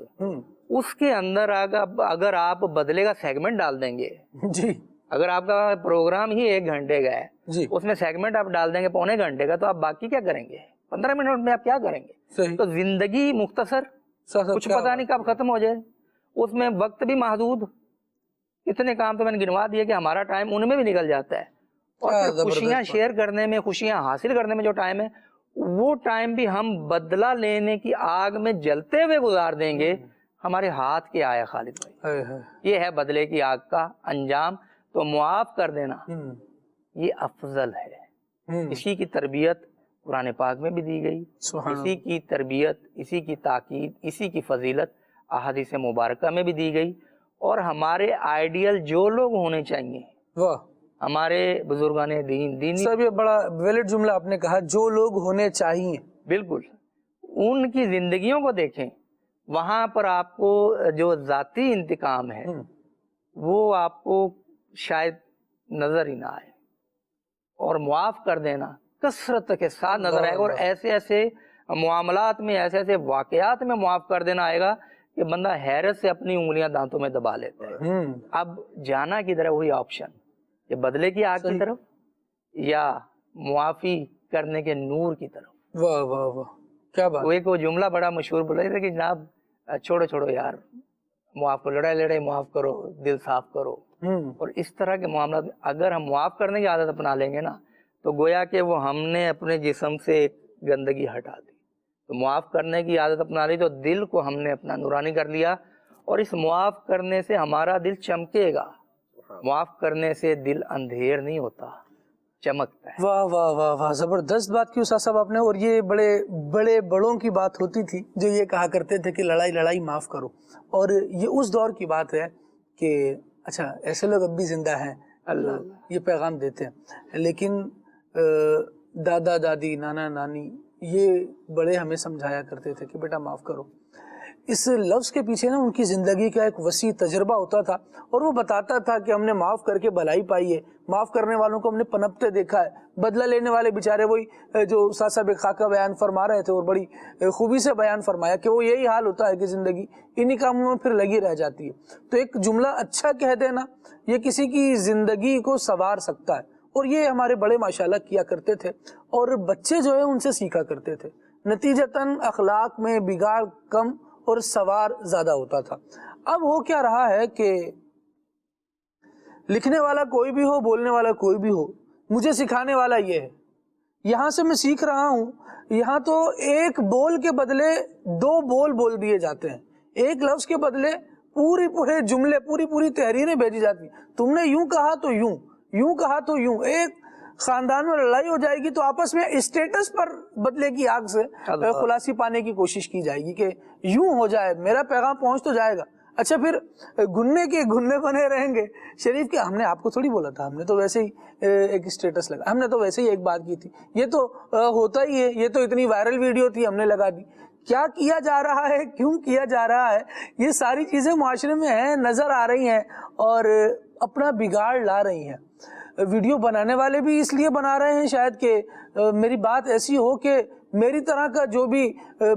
اس کے اندر اگر آپ بدلے کا سیگمنٹ ڈال دیں گے، جی، اگر آپ کا پروگرام ہی 1 گھنٹے کا ہے، جی، اس میں سیگمنٹ آپ ڈال دیں گے پونے گھنٹے کا، تو آپ باقی کیا کریں گے؟ 15 منٹ میں آپ کیا کریں گے؟ صحیح۔ تو زندگی مختصر، کچھ پتہ نہیں کب ختم ہو جائے، اس میں وقت بھی محدود۔ اتنے کام تو میں نے گنوا دیے کہ ہمارا ٹائم ان میں بھی نکل جاتا ہے، اور پھر خوشیاں شیئر کرنے میں، خوشیاں حاصل کرنے میں جو ٹائم ہے، وہ ٹائم بھی ہم بدلہ لینے کی آگ میں جلتے ہوئے گزار دیں گے، ہمارے ہاتھ کے آیا خالد بھائی. یہ ہے بدلے کی آگ کا انجام. تو معاف کر دینا یہ افضل ہے. اسی کی تربیت قرآن پاک میں بھی دی گئی، اسی کی تربیت، اسی کی تاکید، اسی کی فضیلت احادیث مبارکہ میں بھی دی گئی. اور ہمارے آئیڈیل جو لوگ ہونے چاہیے، واہ، ہمارے بزرگان دینی سب یہ بڑا ویلڈ جملہ آپ نے کہا، جو لوگ ہونے چاہیے. بالکل، ان کی زندگیوں کو دیکھیں، وہاں پر آپ کو جو ذاتی انتقام ہے وہ آپ کو شاید نظر ہی نہ آئے، اور معاف کر دینا کثرت کے ساتھ نظر آئے گا. اور ایسے ایسے معاملات میں، ایسے ایسے واقعات میں معاف کر دینا آئے گا کہ بندہ حیرت سے اپنی انگلیاں دانتوں میں دبا لیتا ہے. اب جانا کدھر ہے؟ وہی آپشن، کہ بدلے کی آگ کی طرف یا معافی کرنے کے نور کی طرف. واہ واہ واہ، کیا بات. وہ جملہ بڑا مشہور بولا تھا کہ جناب چھوڑو یار، معاف کرو، لڑائی معاف کرو، دل صاف کرو. اور اس طرح کے معاملات میں اگر ہم معاف کرنے کی عادت اپنا لیں گے نا، تو گویا کہ وہ ہم نے اپنے جسم سے ایک گندگی ہٹا دی. تو معاف کرنے کی عادت اپنا لی تو دل کو ہم نے اپنا نورانی کر لیا، اور اس معاف کرنے سے ہمارا دل چمکے گا. معاف کرنے سے دل اندھیر نہیں ہوتا، چمکتا ہے. واہ واہ واہ واہ، زبردست بات کی استاد صاحب آپ نے. اور یہ بڑے بڑوں کی بات ہوتی تھی جو یہ کہا کرتے تھے کہ لڑائی معاف کرو. اور یہ اس دور کی بات ہے کہ اچھا ایسے لوگ اب بھی زندہ ہیں، اللہ یہ پیغام دیتے ہیں. لیکن دادا دادی، نانا نانی، یہ بڑے ہمیں سمجھایا کرتے تھے کہ بیٹا معاف کرو. اس لفظ کے پیچھے نا ان کی زندگی کا ایک وسیع تجربہ ہوتا تھا، اور وہ بتاتا تھا کہ ہم نے معاف کر کے بھلائی پائی ہے، معاف کرنے والوں کو ہم نے پنپتے دیکھا ہے. بدلہ لینے والے بیچارے وہی جو استاد صاحب ایک خاکہ بیان فرما رہے تھے، اور بڑی خوبی سے بیان فرمایا کہ وہ یہی حال ہوتا ہے کہ زندگی انہی کاموں میں پھر لگی رہ جاتی ہے. تو ایک جملہ اچھا کہہ دینا یہ کسی کی زندگی کو سنوار سکتا ہے، اور یہ ہمارے بڑے ماشاءاللہ کیا کرتے تھے، اور بچے جو ہے ان سے سیکھا کرتے تھے. نتیجتاً اخلاق میں بگاڑ کم اور سوار زیادہ ہوتا تھا. اب ہو کیا رہا ہے کہ لکھنے والا کوئی بھی ہو، بولنے والا کوئی بھی ہو، مجھے سکھانے والا یہ ہے. یہاں سے میں سیکھ رہا ہوں، یہاں تو ایک بول کے بدلے 2 بول بول دیے جاتے ہیں، ایک لفظ کے بدلے پورے جملے، پوری تحریریں بھیجی جاتی ہیں. تم نے یوں کہا تو یوں، یوں کہا تو یوں. ایک خاندان میں لڑائی ہو جائے گی تو آپس میں اسٹیٹس پر بدلے کی آگ سے خلاصی پانے کی کوشش کی جائے گی کہ یوں ہو جائے، میرا پیغام پہنچ تو جائے گا. اچھا پھر گھننے کے گھننے بنے رہیں گے. شریف کہ ہم نے آپ کو تھوڑی بولا تھا، ہم نے تو ویسے ہی ایک اسٹیٹس لگا، ہم نے تو ویسے ہی ایک بات کی تھی، یہ تو ہوتا ہی ہے، یہ تو اتنی وائرل ویڈیو تھی ہم نے لگا دی. کیا کیا جا رہا ہے، کیوں کیا جا رہا ہے، یہ ساری چیزیں معاشرے میں ہیں، نظر آ رہی ہیں اور اپنا بگاڑ لا رہی ہیں. ویڈیو بنانے والے بھی اس لیے بنا رہے ہیں شاید کہ میری بات ایسی ہو کہ میری طرح کا جو بھی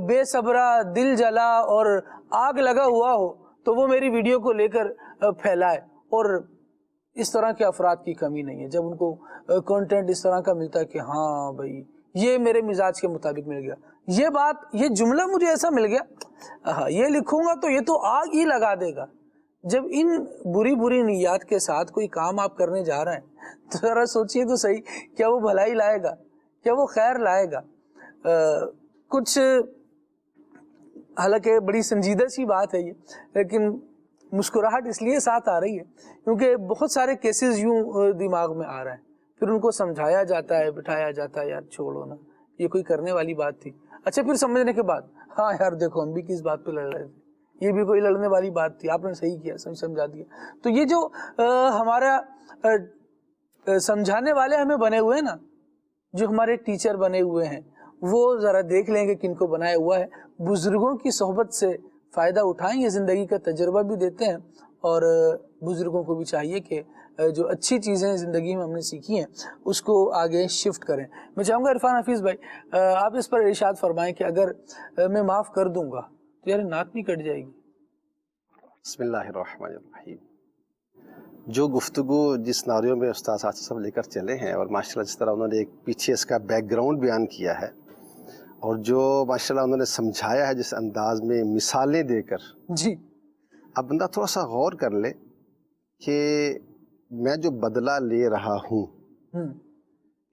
بے صبرا، دل جلا اور آگ لگا ہوا ہو تو وہ میری ویڈیو کو لے کر پھیلائے. اور اس طرح کے افراد کی کمی نہیں ہے جب ان کو کنٹینٹ اس طرح کا ملتا ہے کہ ہاں بھائی یہ میرے مزاج کے مطابق مل گیا، یہ بات، یہ جملہ مجھے ایسا مل گیا، یہ لکھوں گا تو یہ تو آگ ہی لگا دے گا. جب ان بری نیات کے ساتھ کوئی کام آپ کرنے جا رہے ہیں تو ذرا سوچئے تو صحیح، کیا وہ بھلائی لائے گا، کیا وہ خیر لائے گا. کچھ حالانکہ بڑی سنجیدہ سی بات ہے یہ، لیکن مسکراہٹ اس لیے ساتھ آ رہی ہے کیونکہ بہت سارے کیسز یوں دماغ میں آ رہے ہیں، پھر ان کو سمجھایا جاتا ہے، بٹھایا جاتا ہے، یار چھوڑو نا، یہ کوئی کرنے والی بات تھی. اچھا پھر سمجھنے کے بعد ہاں یار دیکھو ہم بھی کس بات پہ لڑ رہے تھے، یہ بھی کوئی لڑنے والی بات تھی، آپ نے صحیح کیا، سمجھا دیا. تو یہ جو ہمارا سمجھانے والے ہمیں بنے ہوئے ہیں نا، جو ہمارے ٹیچر بنے ہوئے ہیں، وہ ذرا دیکھ لیں گے کن کو بنایا ہوا ہے. بزرگوں کی صحبت سے فائدہ اٹھائیں، یہ زندگی کا تجربہ بھی دیتے ہیں، اور بزرگوں کو بھی چاہیے کہ جو اچھی چیزیں زندگی میں ہم نے سیکھی ہیں اس کو آگے شفٹ کریں. میں چاہوں گا عرفان حفیظ بھائی آپ اس پر ارشاد فرمائیں کہ اگر میں معاف کر دوں گا تو یار ناک نہیں کٹ جائے گی. بسم اللہ الرحمن الرحیم. جو گفتگو جس ناریوں میں استاد صاحب لے کر چلے ہیں، اور ماشاءاللہ جس طرح انہوں نے ایک پیچھے اس کا بیک گراؤنڈ بیان کیا ہے، اور جو ماشاءاللہ انہوں نے سمجھایا ہے جس انداز میں مثالیں دے کر، جی اب بندہ تھوڑا سا غور کر لے کہ میں جو بدلہ لے رہا ہوں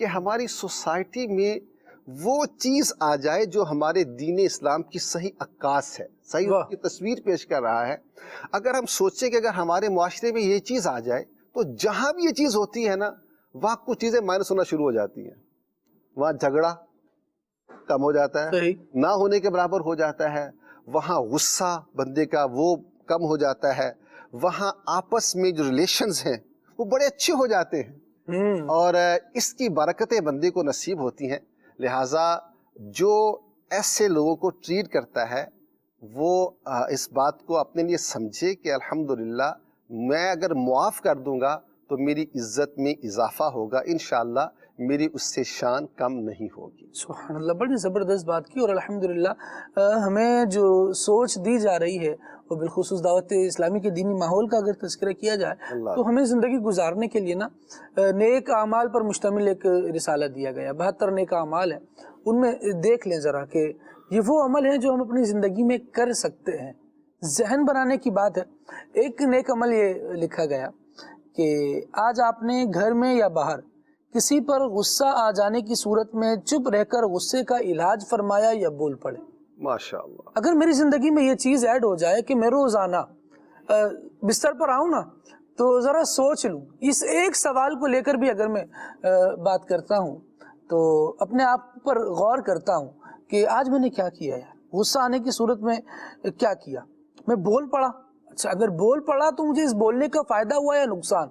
کہ ہماری سوسائٹی میں وہ چیز آ جائے جو ہمارے دین اسلام کی صحیح عکاس ہے، صحیح واہ۔ کی تصویر پیش کر رہا ہے۔ اگر ہم سوچیں کہ اگر ہمارے معاشرے میں یہ چیز آ جائے تو جہاں بھی یہ چیز ہوتی ہے نا وہاں کچھ چیزیں مائنس ہونا شروع ہو جاتی ہیں، وہاں جھگڑا کم ہو جاتا ہے، صحیح۔ نہ ہونے کے برابر ہو جاتا ہے، وہاں غصہ بندے کا وہ کم ہو جاتا ہے، وہاں آپس میں جو ریلیشنز ہیں وہ بڑے اچھے ہو جاتے ہیں، اور اس کی برکتیں بندے کو نصیب ہوتی ہیں۔ لہٰذا جو ایسے لوگوں کو ٹریٹ کرتا ہے وہ اس بات کو اپنے لیے سمجھے کہ الحمدللہ میں اگر معاف کر دوں گا تو میری عزت میں اضافہ ہوگا، انشاءاللہ میری اس سے شان کم نہیں ہوگی۔ سبحان اللہ، بڑی زبردست بات کی، اور الحمدللہ ہمیں جو سوچ دی جا رہی ہے اور بالخصوص دعوت اسلامی کے دینی ماحول کا اگر تذکرہ کیا جائے تو ہمیں زندگی گزارنے کے لیے نا نیک اعمال پر مشتمل ایک رسالہ دیا گیا، 72 نیک اعمال ہیں، ان میں دیکھ لیں ذرا کہ یہ وہ عمل ہیں جو ہم اپنی زندگی میں کر سکتے ہیں۔ ذہن بنانے کی بات ہے، ایک نیک عمل یہ لکھا گیا کہ آج آپ نے گھر میں یا باہر کسی پر غصہ آ جانے کی صورت میں چپ رہ کر غصے کا علاج فرمایا یا بول پڑے۔ ماشاءاللہ۔ اگر میری زندگی میں یہ چیز ایڈ ہو جائے کہ میں روزانہ بستر پر آؤں نا تو ذرا سوچ لوں، اس ایک سوال کو لے کر بھی اگر میں بات کرتا ہوں تو اپنے آپ پر غور کرتا ہوں کہ آج میں نے کیا کیا ہے، غصہ آنے کی صورت میں کیا کیا، میں بول پڑا، اچھا اگر بول پڑا تو مجھے اس بولنے کا فائدہ ہوا یا نقصان،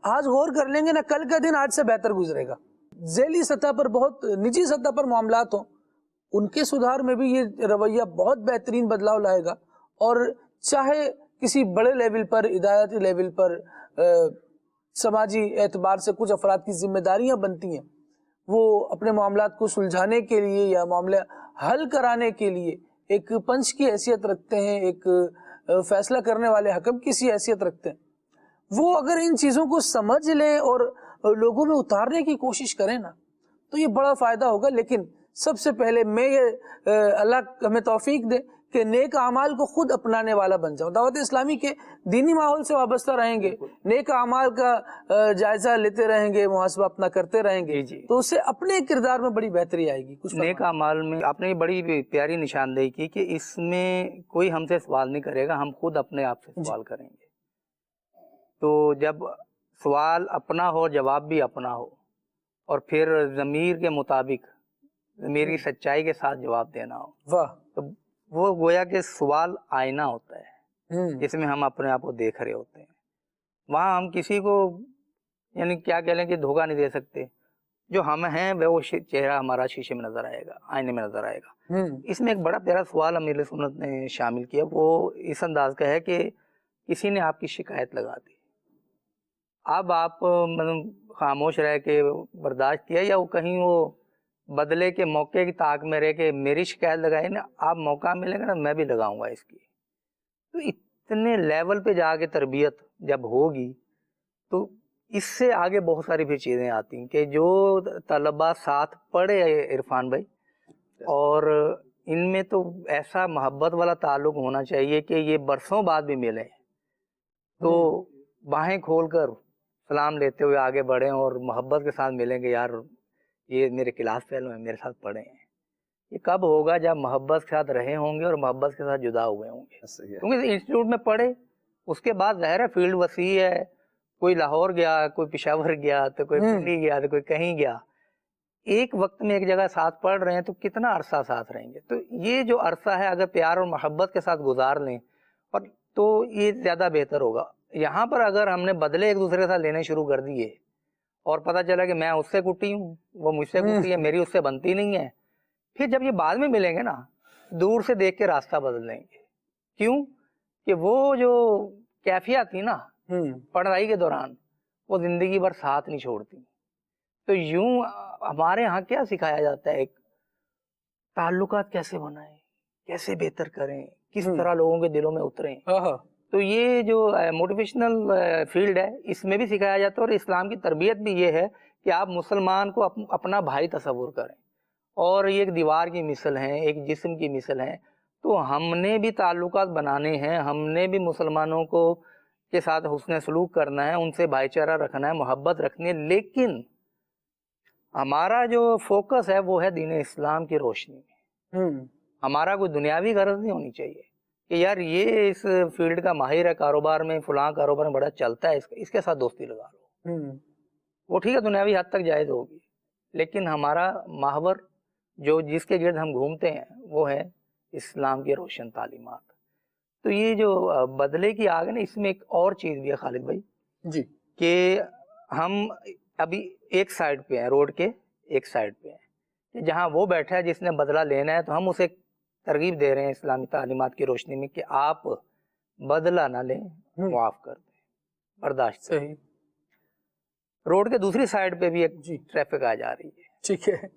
آج غور کر لیں گے نا کل کا دن آج سے بہتر گزرے گا۔ ذیلی سطح پر، بہت نجی سطح پر معاملات ہوں، ان کے سدھار میں بھی یہ رویہ بہت بہترین بدلاؤ لائے گا، اور چاہے کسی بڑے لیول پر، ہدایتی لیول پر، سماجی اعتبار سے کچھ افراد کی ذمہ داریاں بنتی ہیں، وہ اپنے معاملات کو سلجھانے کے لیے یا معاملہ حل کرانے کے لیے ایک پنچ کی حیثیت رکھتے ہیں، ایک فیصلہ کرنے والے حکم کی سی حیثیت رکھتے ہیں۔ وہ اگر ان چیزوں کو سمجھ لیں اور لوگوں میں اتارنے کی کوشش کریں نا تو یہ بڑا فائدہ ہوگا۔ لیکن سب سے پہلے میں یہ اللہ ہمیں توفیق دے کہ نیک اعمال کو خود اپنانے والا بن جاؤں۔ دعوت اسلامی کے دینی ماحول سے وابستہ رہیں گے، نیک اعمال کا جائزہ لیتے رہیں گے، محاسبہ اپنا کرتے رہیں گے، تو اس سے اپنے کردار میں بڑی بہتری آئے گی۔ کچھ نیک اعمال میں آپ نے بڑی پیاری نشاندہی کی کہ اس میں کوئی ہم سے سوال نہیں کرے گا، ہم خود اپنے آپ سے سوال کریں گے۔ تو جب سوال اپنا ہو، جواب بھی اپنا ہو، اور پھر ضمیر کے مطابق، ضمیر کی سچائی کے ساتھ جواب دینا ہو، واہ، تو وہ گویا کہ سوال آئینہ ہوتا ہے جس میں ہم اپنے آپ کو دیکھ رہے ہوتے ہیں۔ وہاں ہم کسی کو یعنی کیا کہہ لیں کہ دھوکہ نہیں دے سکتے، جو ہم ہیں وہ چہرہ ہمارا شیشے میں نظر آئے گا، آئینے میں نظر آئے گا۔ اس میں ایک بڑا پیارا سوال امیر سنت نے شامل کیا، وہ اس انداز کا ہے کہ کسی نے آپ کی شکایت لگا دی، اب آپ مطلب خاموش رہ کے برداشت کیا، یا وہ کہیں وہ بدلے کے موقع کی طاق میں رہ کے میری شکایت لگائی نا، آپ موقع ملے گا نا میں بھی لگاؤں گا اس کی۔ تو اتنے لیول پہ جا کے تربیت جب ہوگی تو اس سے آگے بہت ساری بھی چیزیں آتی ہیں کہ جو طلباء ساتھ پڑھے عرفان بھائی، اور ان میں تو ایسا محبت والا تعلق ہونا چاہیے کہ یہ برسوں بعد بھی ملیں تو باہیں کھول کر سلام لیتے ہوئے آگے بڑھیں اور محبت کے ساتھ ملیں گے، یار یہ میرے کلاس فیلو ہیں، میرے ساتھ پڑھے ہیں۔ یہ کب ہوگا؟ جب محبت کے ساتھ رہے ہوں گے اور محبت کے ساتھ جدا ہوئے ہوں گے۔ کیونکہ انسٹیٹیوٹ میں پڑھے، اس کے بعد ظاہر ہے فیلڈ وسیع ہے، کوئی لاہور گیا، کوئی پشاور گیا، تو کوئی پنڈی گیا، تو کوئی کہیں گیا، ایک وقت میں ایک جگہ ساتھ پڑھ رہے ہیں تو کتنا عرصہ ساتھ رہیں گے؟ تو یہ جو عرصہ ہے اگر پیار اور محبت کے ساتھ گزار لیں اور تو یہ زیادہ بہتر ہوگا۔ یہاں پر اگر ہم نے بدلے ایک دوسرے کے ساتھ لینے شروع کر دیے اور پتہ چلا کہ میں اس سے کٹی ہوں، وہ مجھ سے کٹی ہے، میری اس سے بنتی نہیں ہے، پھر جب یہ بعد میں ملیں گے نا دور سے دیکھ کے راستہ بدل لیں گے۔ کیوں کہ وہ جو کیفیت تھی نا پڑھائی کے دوران وہ زندگی بھر ساتھ نہیں چھوڑتی۔ تو یوں ہمارے ہاں کیا سکھایا جاتا ہے، ایک تعلقات کیسے بنائیں، کیسے بہتر کریں، کس طرح لوگوں کے دلوں میں اتریں۔ تو یہ جو موٹیویشنل فیلڈ ہے اس میں بھی سکھایا جاتا ہے، اور اسلام کی تربیت بھی یہ ہے کہ آپ مسلمان کو اپنا بھائی تصور کریں، اور یہ ایک دیوار کی مثل ہیں، ایک جسم کی مثل ہیں۔ تو ہم نے بھی تعلقات بنانے ہیں، ہم نے بھی مسلمانوں کو کے ساتھ حسن سلوک کرنا ہے، ان سے بھائی چارہ رکھنا ہے، محبت رکھنی ہے، لیکن ہمارا جو فوکس ہے وہ ہے دین اسلام کی روشنی میں. ہمارا کوئی دنیاوی غرض نہیں ہونی چاہیے کہ یار یہ اس فیلڈ کا ماہر ہے کاروبار میں، فلاں کاروبار میں بڑا چلتا ہے، اس کے ساتھ دوستی لگا لو. وہ ٹھیک ہے دنیاوی حد تک جائز ہوگی، لیکن ہمارا محور جو جس کے گرد ہم گھومتے ہیں وہ ہے اسلام کی روشن تعلیمات. تو یہ جو بدلے کی آگ ہے نا، اس میں ایک اور چیز بھی ہے خالد بھائی جی کہ ہم ابھی ایک سائڈ پہ ہیں، روڈ کے ایک سائڈ پہ ہیں کہ جہاں وہ بیٹھا ہے جس نے بدلہ لینا ہے، تو ہم اسے ترغیب دے رہے ہیں اسلامی تعلیمات کی روشنی میں کہ آپ بدلہ نہ لیں، معاف کر دیں، برداشت کریں. صحیح. روڈ کے دوسری سائڈ پہ بھی ایک جی ٹریفک آ جا رہی ہے. ٹھیک ہے.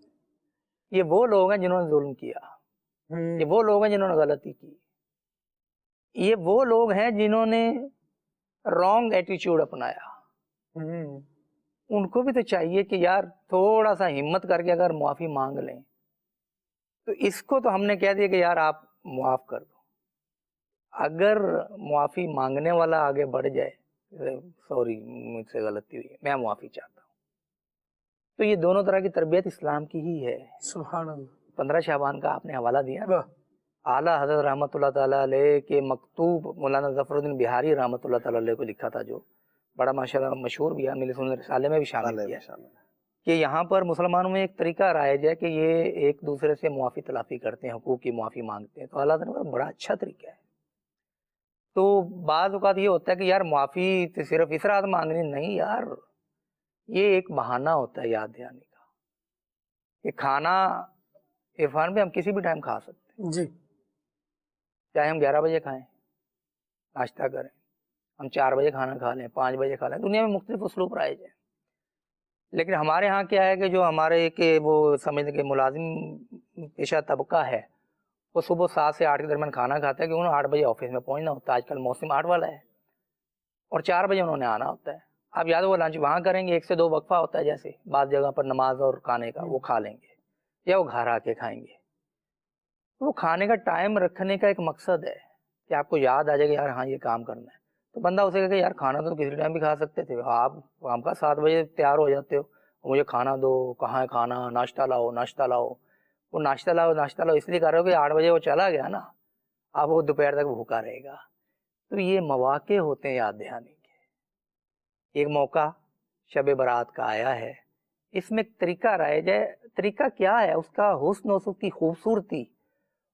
یہ وہ لوگ ہیں جنہوں نے ظلم کیا، یہ وہ لوگ ہیں جنہوں نے غلطی کی، یہ وہ لوگ ہیں جنہوں نے رانگ ایٹیچیوڈ اپنایا. ان کو بھی تو چاہیے کہ یار تھوڑا سا ہمت کر کے اگر معافی مانگ لیں. تو اس کو تو ہم نے کہہ دیا کہ یار آپ معاف کر دو. اگر معافی مانگنے والا آگے بڑھ جائے، سوری مجھ سے غلطی ہوئی ہے، میں معافی چاہتا ہوں، تو یہ دونوں طرح کی تربیت اسلام کی ہی ہے. سبحان اللہ. 15 شعبان کا آپ نے حوالہ دیا، واہ. اعلیٰ حضرت رحمۃ اللہ تعالیٰ علیہ کے مکتوب مولانا ظفر الدین بہاری رحمۃ اللہ تعالیٰ علیہ کو لکھا تھا، جو بڑا ماشاءاللہ مشہور بھی ہے، میرے سنن رسالے میں بھی شامل کیا ہے کہ یہاں پر مسلمانوں میں ایک طریقہ رائج ہے کہ یہ ایک دوسرے سے معافی تلافی کرتے ہیں، حقوق کی معافی مانگتے ہیں. تو اللہ تعالیٰ کا بڑا اچھا طریقہ ہے. تو بعض اوقات یہ ہوتا ہے کہ یار معافی صرف اس رات مانگنی نہیں یار، یہ ایک بہانہ ہوتا ہے یاد دلانے کا کہ کھانا عرفان پہ ہم کسی بھی ٹائم کھا سکتے ہیں، جی چاہے ہم 11 بجے کھائیں ناشتہ کریں، ہم 4 بجے کھانا کھا لیں، 5 بجے کھا لیں. دنیا میں مختلف اسلوب رائج ہیں، لیکن ہمارے ہاں کیا ہے کہ جو ہمارے کہ وہ سمجھتے کہ ملازم پیشہ طبقہ ہے وہ صبح 7 سے 8 کے درمیان کھانا کھاتا ہے کہ انہوں نے 8 بجے آفس میں پہنچنا ہوتا ہے. آج کل موسم 8 والا ہے اور 4 بجے انہوں نے آنا ہوتا ہے. اب یا تو وہ لنچ وہاں کریں گے، 1 سے 2 وقفہ ہوتا ہے، جیسے بعض جگہ پر نماز اور کھانے کا وہ کھا لیں گے، یا وہ گھر آ کے کھائیں گے. وہ کھانے کا ٹائم رکھنے کا ایک مقصد ہے کہ آپ کو یاد آ جائے کہ یار ہاں یہ کام کرنا ہے. تو بندہ اسے کہے کہ یار کھانا تو کسی ٹائم بھی کھا سکتے تھے، آپ کام کا 7 بجے تیار ہو جاتے ہو، مجھے کھانا دو، کہاں ہے کھانا، ناشتہ لاؤ ناشتہ لاؤ. وہ ناشتہ لاؤ اس لیے کر رہے ہو کہ 8 بجے وہ چلا گیا نا، اب وہ دوپہر تک بھوکا رہے گا. تو یہ مواقع ہوتے ہیں یاد دہانی کے. ایک موقع شب برات کا آیا ہے، اس میں ایک طریقہ رائج ہے. طریقہ کیا ہے؟ اس کا حسن و اس کی خوبصورتی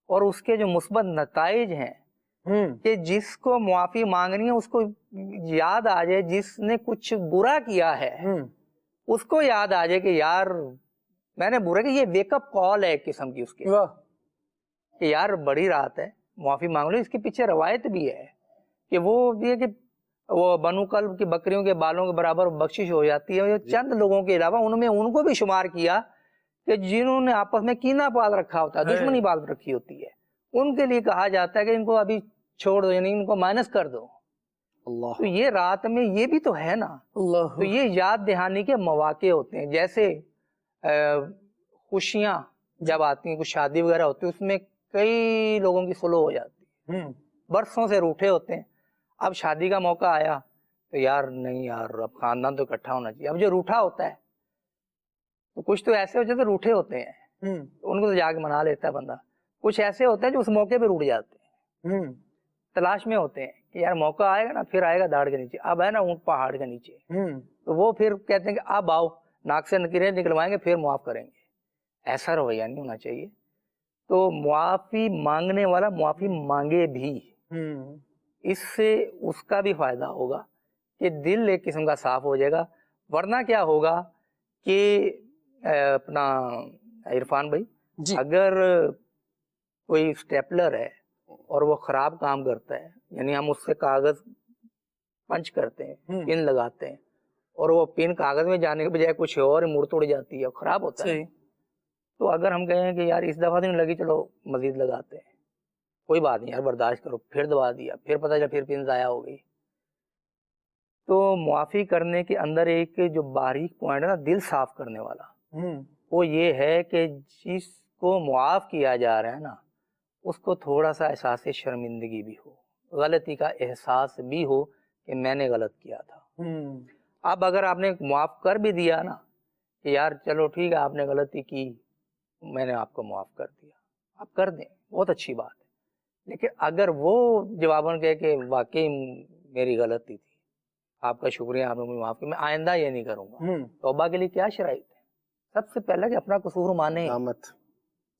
اور اس کے جو مثبت نتائج ہیں کہ جس کو معافی مانگنی ہے اس کو یاد آ جائے، جس نے کچھ برا کیا ہے اس کو یاد آ جائے کہ یار میں نے برا کیا. یہ ویک اپ کال ہے ایک قسم کی اس کی کہ یار بڑی رات ہے، معافی مانگ لو. اس کے پیچھے روایت بھی ہے کہ وہ یہ کہ وہ بنو کلب کی بکریوں کے بالوں کے برابر بخشش ہو جاتی ہے. چند لوگوں کے علاوہ ان کو بھی شمار کیا کہ جنہوں نے آپس میں کینہ پال رکھا ہوتا ہے، دشمنی پال رکھی ہوتی ہے، ان کے لیے کہا جاتا ہے کہ ان کو ابھی چھوڑ دو، یعنی ان کو مائنس کر دو. اللہ. تو یہ رات میں یہ بھی تو ہے نا. اللہ. تو یہ یاد دہانی کے مواقع ہوتے ہیں. جیسے خوشیاں جب آتی ہیں، کچھ شادی وغیرہ ہوتی ہے، اس میں کئی لوگوں کی سلو ہو جاتی ہے، برسوں سے روٹھے ہوتے ہیں. اب شادی کا موقع آیا تو یار نہیں یار اب خاندان تو اکٹھا ہونا چاہیے. اب جو روٹھا ہوتا ہے تو کچھ تو ایسے ہو جیسے روٹھے ہوتے ہیں، ان کو تو جا کے منا لیتا ہے بندہ. کچھ ایسے ہوتے ہیں جو اس موقع پہ روٹ جاتے ہیں، تلاش میں ہوتے ہیں کہ یار موقع آئے گا نا، پھر آئے گا داڑھ کے نیچے. اب ہے نا اونٹ پہاڑ کے نیچے، تو وہ پھر کہتے ہیں کہ اب آؤ، ناک سے نکیریں نکلوائیں گے پھر معاف کریں گے. ایسا رویہ نہیں ہونا چاہیے. تو معافی مانگنے والا معافی مانگے بھی، اس سے اس کا بھی فائدہ ہوگا کہ دل ایک قسم کا صاف ہو جائے گا. ورنہ کیا ہوگا کہ اپنا عرفان بھائی جی اگر کوئی اسٹیپلر ہے اور وہ خراب کام کرتا ہے، یعنی ہم اس سے کاغذ پنچ کرتے ہیں، پن لگاتے ہیں، اور وہ پن کاغذ میں جانے کے بجائے کچھ اور مڑ توڑ جاتی ہے، خراب ہوتا ہے. تو اگر ہم کہیں کہ یار اس دفعہ تو نہیں لگی، چلو مزید لگاتے ہیں، کوئی بات نہیں یار برداشت کرو، پھر دبا دیا، پھر پتہ چلا پھر پن ضائع ہو گئی. تو معافی کرنے کے اندر ایک جو باریک پوائنٹ ہے نا دل صاف کرنے والا، وہ یہ ہے کہ جس کو معاف کیا جا رہا ہے نا اس کو تھوڑا سا احساس شرمندگی بھی ہو، غلطی کا احساس بھی ہو کہ میں نے غلط کیا تھا. اب اگر آپ نے معاف کر بھی دیا نا کہ یار چلو ٹھیک ہے آپ نے غلطی کی، میں نے آپ کو معاف کر دیا، آپ کر دیں، بہت اچھی بات ہے۔ لیکن اگر وہ جواباً کہے کہ واقعی میری غلطی تھی، آپ کا شکریہ، آپ نے مجھے معاف کیا، میں آئندہ یہ نہیں کروں گا، توبہ کے لیے کیا شرائط ہے؟ سب سے پہلے کہ اپنا قصور مانے،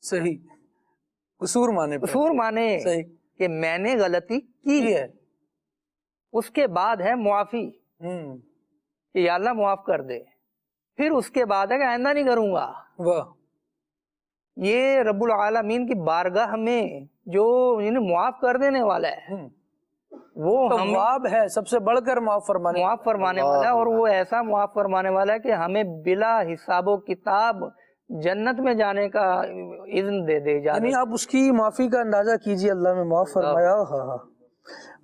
صحیح، قصور مانے، قصور مانے صحیح کہ میں نے غلطی کی ہے۔ اس کے بعد ہے معافی کہ یا اللہ معاف کر دے، پھر اس کے بعد ہے کہ آئندہ نہیں کروں گا۔ واہ، یہ رب العالمین کی بارگاہ میں جو انہیں معاف کر دینے والا ہے، وہ ہم تواب ہے، سب سے بڑھ کر معاف فرمانے والا ہے، اور وہ ایسا معاف فرمانے والا ہے کہ ہمیں بلا حساب و کتاب جنت میں جانے کا اذن دے دے جانے۔ یعنی آپ اس کی معافی کا اندازہ کیجئے، اللہ نے معاف فرمایا، ہاں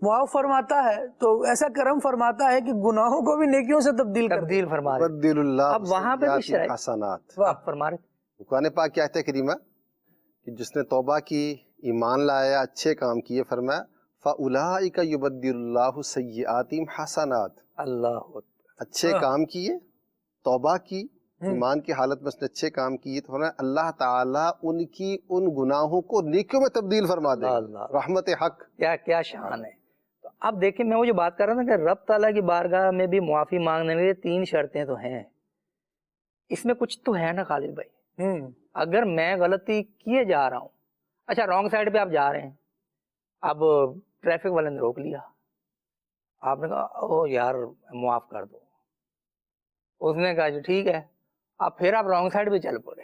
معاف فرماتا ہے تو ایسا کرم فرماتا ہے کہ گناہوں کو بھی نیکیوں سے تبدیل فرما دے۔ بدل اللہ اب وہاں پہ بھی شرائط حسنات، آپ فرما رہے قرآن پاک کی آیت کریمہ کہ جس نے توبہ کی، ایمان لایا، اچھے کام کیے، فرمایا فَأُولَٰئِكَ يُبَدِّلُ اللَّهُ سَيِّئَاتِهِمْ حَسَنَات، اللہ اچھے کام کیے، توبہ کی، ایمان کی حالت میں اس نے اچھے کام کیے، تو فرمایا اللہ تعالیٰ ان کی ان گناہوں کو نیکیوں میں تبدیل فرما دے گا، رحمت حق۔ کیا شان ہے۔ تو اب دیکھیں میں وہ جو بات کر رہا تھا کہ رب تعالیٰ کی بارگاہ میں بھی معافی مانگنے کے لیے 3 شرطیں تو ہیں، اس میں کچھ تو ہے نا خالد بھائی۔ اگر میں غلطی کیے جا رہا ہوں، اچھا رانگ سائڈ پہ آپ جا رہے ہیں، اب ٹریفک والے نے روک لیا، آپ نے کہا او یار معاف کر دو، اس نے کہا جو ٹھیک ہے، اب پھر آپ رانگ سائڈ پہ چل پڑے،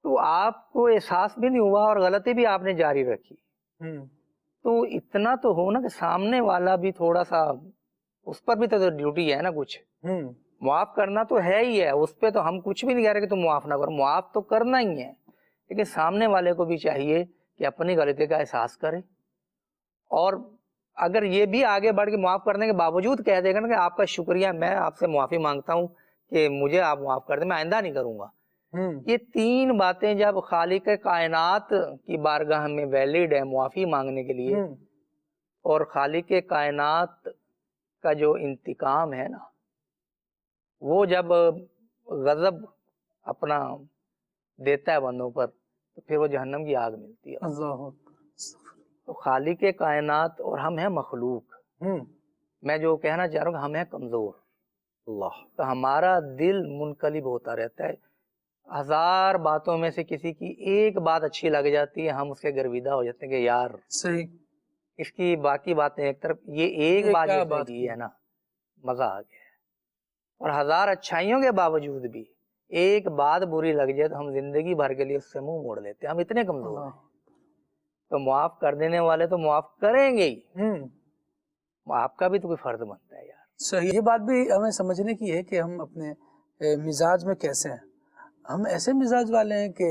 تو آپ کو احساس بھی نہیں ہوا اور غلطی بھی آپ نے جاری رکھی۔ تو اتنا تو ہو نا کہ سامنے والا بھی تھوڑا سا، اس پر بھی تو ڈیوٹی ہے نا کچھ، معاف کرنا تو ہے ہی ہے، اس پہ تو ہم کچھ بھی نہیں کہہ رہے کہ تم معاف نہ کرو، معاف تو کرنا ہی ہے، لیکن سامنے والے کو بھی چاہیے کہ اپنی غلطی کا احساس کرے، اور اگر یہ بھی آگے بڑھ کے معاف کرنے کے باوجود کہہ دے گا نا کہ آپ کا شکریہ، میں آپ سے معافی مانگتا ہوں کہ مجھے آپ معاف کر دیں، میں آئندہ نہیں کروں گا، یہ 3 باتیں جب خالق کائنات کی بارگاہ میں ویلڈ ہے معافی مانگنے کے لیے، اور خالق کائنات کا جو انتقام ہے نا، وہ جب غضب اپنا دیتا ہے بندوں پر تو پھر وہ جہنم کی آگ ملتی ہے۔ تو خالق کائنات اور ہم ہیں مخلوق، میں جو کہنا چاہ رہا ہوں کہ ہم ہیں کمزور، تو ہمارا دل منقلب ہوتا رہتا ہے، 1000 باتوں میں سے کسی کی ایک بات اچھی لگ جاتی ہے، ہم اس کے گرویدہ ہو جاتے ہیں کہ یار صحیح، اس کی باقی باتیں ایک طرف، یہ ایک بات جو کی ہے نا مزہ آ گیا ہے، اور 1000 اچھائیوں کے باوجود بھی ایک بات بری لگ جائے تو ہم زندگی بھر کے لیے اس سے منہ موڑ لیتے ہیں، ہم اتنے کمزور ہیں۔ تو معاف کر دینے والے تو معاف کریں گے ہی، آپ کا بھی تو کوئی فرض بنتا ہے یار۔ صحیح، یہ بات بھی ہمیں سمجھنے کی ہے کہ ہم اپنے مزاج میں کیسے ہیں۔ ہم ایسے مزاج والے ہیں کہ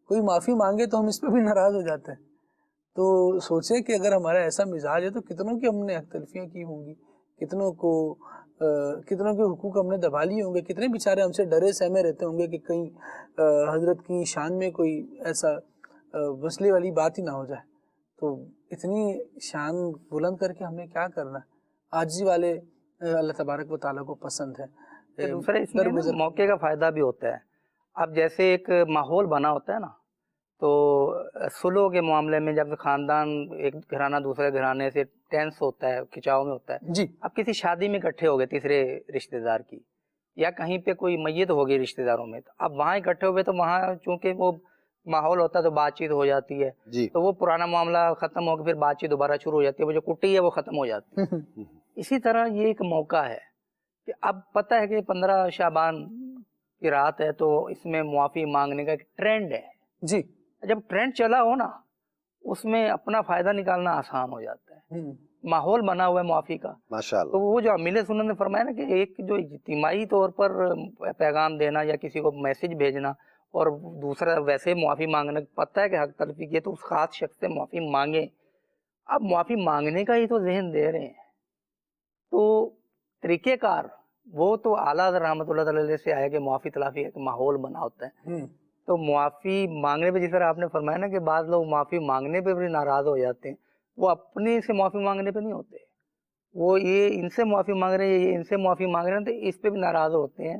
کوئی معافی مانگے تو ہم اس پہ بھی ناراض ہو جاتے ہیں، تو سوچیں کہ اگر ہمارا ایسا مزاج ہے تو کتنوں کی ہم نے حق تلفیاں کی ہوں گی، کتنوں کے حقوق ہم نے دبا لیے ہوں گے، کتنے بیچارے ہم سے ڈرے سہمے رہتے ہوں گے کہ کہیں حضرت کی شان میں کوئی ایسا وصلے والی بات ہی نہ ہو جائے۔ تو اتنی شان بلند کر کے ہمیں کیا کرنا ہے؟ عاجزی والے اللہ تبارک و تعالیٰ کو پسند ہے۔ دوسرا اس میں موقع کا فائدہ بھی ہوتا ہے، اب جیسے ایک ماحول بنا ہوتا ہے نا، تو سلو کے معاملے میں جب خاندان ایک گھرانہ دوسرے گھرانے سے ٹینس ہوتا ہے، کھچاؤ میں ہوتا ہے، جی، اب کسی شادی میں اکٹھے ہو گئے تیسرے رشتہ دار کی، یا کہیں پہ کوئی میت ہو گئی رشتہ داروں میں، تو اب وہاں اکٹھے ہوئے تو وہاں چونکہ وہ ماحول ہوتا ہے تو بات چیت ہو جاتی ہے، تو وہ پرانا معاملہ ختم ہو کے پھر بات چیت دوبارہ شروع ہو جاتی ہے، وہ جو کٹی ہے وہ ختم ہو جاتی ہے۔ اسی طرح یہ ایک موقع ہے کہ اب پتہ ہے کہ 15 شعبان کی رات ہے، تو اس میں معافی مانگنے کا ایک ٹرینڈ ہے، جی، جب ٹرینڈ چلا ہو نا اس میں اپنا فائدہ نکالنا آسان ہو جاتا ہے، ماحول بنا ہوا ہے معافی کا ماشاءاللہ۔ تو وہ جو امیل سنت نے فرمایا نا کہ ایک جو اجتماعی طور پر پیغام دینا یا کسی کو میسج بھیجنا، اور دوسرا ویسے معافی مانگنا، پتہ ہے کہ حق تلفی کی ہے تو اس خاص شخص سے معافی مانگیں۔ اب معافی مانگنے کا ہی تو ذہن دے رہے ہیں، تو طریقہ کار وہ تو اعلیٰ حضرت رحمۃ اللہ علیہ سے آیا کہ معافی تلافی ایک ماحول بنا ہوتا ہے، تو معافی مانگنے پہ جس طرح آپ نے فرمایا نا کہ بعض لوگ معافی مانگنے پہ بھی ناراض ہو جاتے ہیں، وہ اپنے سے معافی مانگنے پہ نہیں ہوتے، وہ یہ ان سے معافی مانگ رہے ہیں، یہ ان سے معافی مانگ رہے ہیں تو اس پہ بھی ناراض ہوتے ہیں۔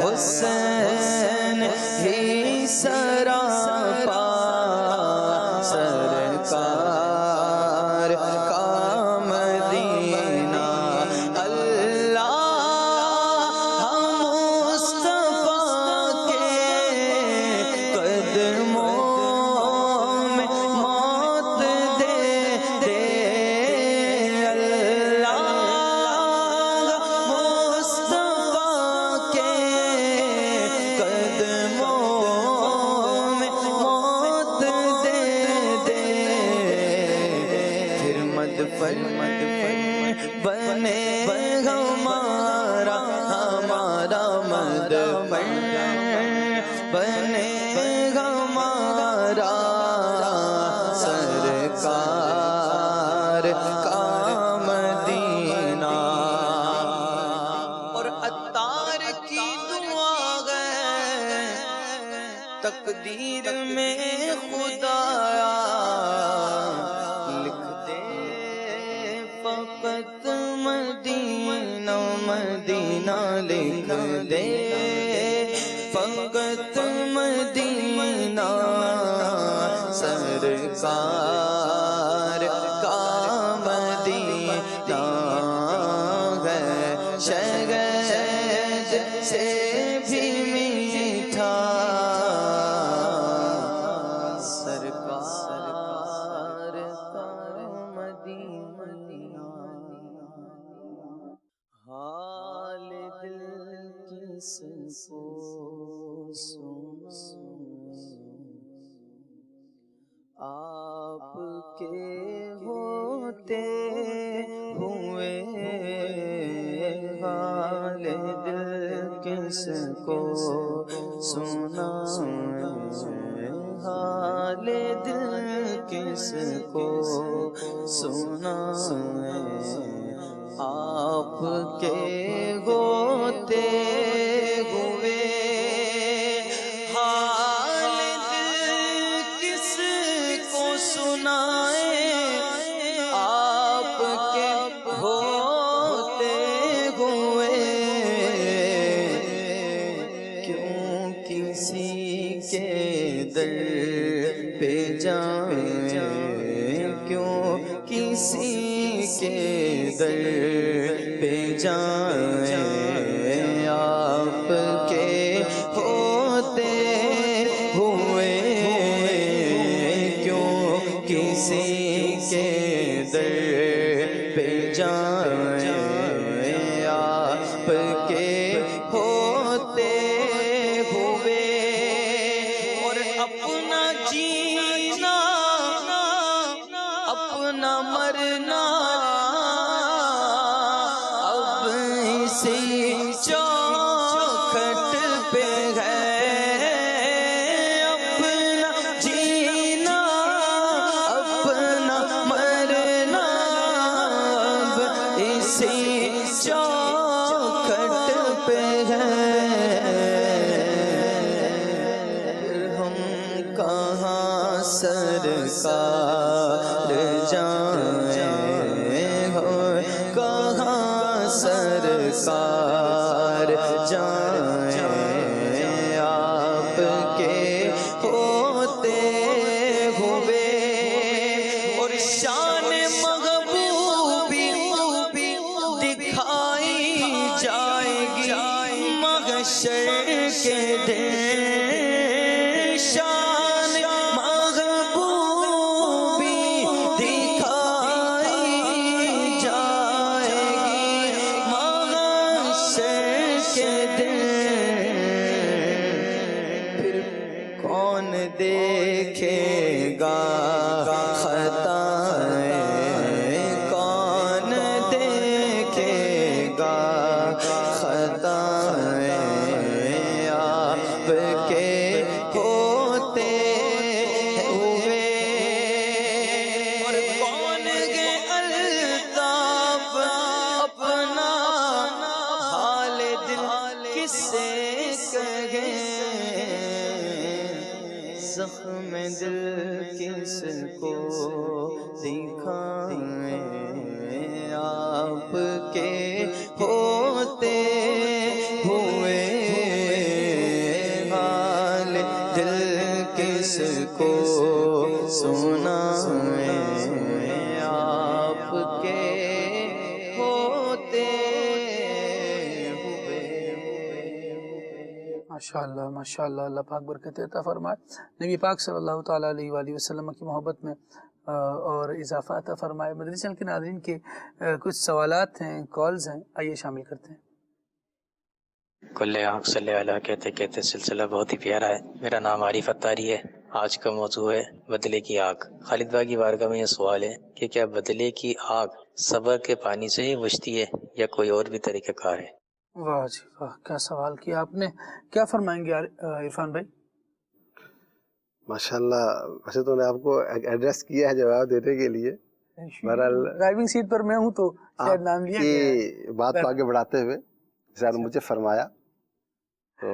حسین ہی سراپا سرکار کا مدینہ اللہ مصطفیٰ کے قدموں میں موت دے دے اللہ مصطفیٰ کے قدموں میں موت دے دے پھر مدفن بنے ہمارا مدفن بنے ہمارا سرکار کا مدینہ اور عطار کی دعا ہے تقدیر میں خدایا لکھ دے فقط مدینہ مدینہ لکھ دے فقط مدینہ سرکار کا مدینہ ہے شہد سے بھی میٹھا سرکار کا مدینہ حال دل کس کو آپ کے ہوتے ہوئے حال دل کس کو سنائیں حال دل کس کو سنائیں آپ کے ہوتے ہوئے حال دل کس کو سنائیں آپ کے ہوتے ہوئے کیوں کسی کے در پہ جائیں کیوں کسی کے در پہ جائیں آپ کے ہوتے ہوئے کیوں کسی کے در پہ جائیں آپ کے ہوتے ہوئے اور اپنا جینا اپنا مرنا اب اسی چوکھٹ پہ ہے اپنا جینا اپنا مرنا اب اسی چوکھٹ پہ ہے ہم کہاں سرکار جائیں ہو کہاں سرکار جائیں آپ کے ہوتے ہوئے اور شان محبوبی دکھائی جائے گی محشر کے دن شان محبوبی دکھائی جائے گی محشر کے دن پھر کون دیکھے گا خطائیں کون دیکھے گا خطائیں آپ کے ہوتے ہوئے اور کون گے الطاف اپنا حال دل کس سے کہیں زخم دل کس کو دکھائیں آپ کے ہوتے ہوئے سنائیں آپ کے ہوتے ہوئے. ماشاءاللہ ماشاءاللہ، اللہ پاک برکت عطا فرمائے. نبی پاک صلی اللہ تعالیٰ علیہ وآلہ وسلم کی محبت میں اور اضافہ عطا فرمائے. مدنی چینل کے ناظرین کے کچھ سوالات ہیں، کالز ہیں، آئیے شامل کرتے ہیں. کل آنکھ صلی اللہ کہتے کہتے سلسلہ بہت ہی پیارا ہے. میرا نام عارف اتاری ہے. آج کا موضوع ہے بدلے کی آگ. خالد بھائی کی بارگاہ میں یہ سوال ہے کہ کیا بدلے کی آگ صبر کے پانی سے ہی بجھتی ہے یا کوئی اور بھی طریقہ کار ہے؟ واہ جی واہ، کیا سوال کیا آپ نے. کیا فرمائیں گے عرفان بھائی؟ ماشاءاللہ، ویسے تو نے آپ کو ایڈریس کیا ہے جواب دینے کے لیے. بہرحال ڈرائیونگ سیٹ پر میں ہوں تو شاید نام لیا گیا ہے. کی بات کو آگے بڑھاتے ہوئے جیسے آپ نے مجھے فرمایا، تو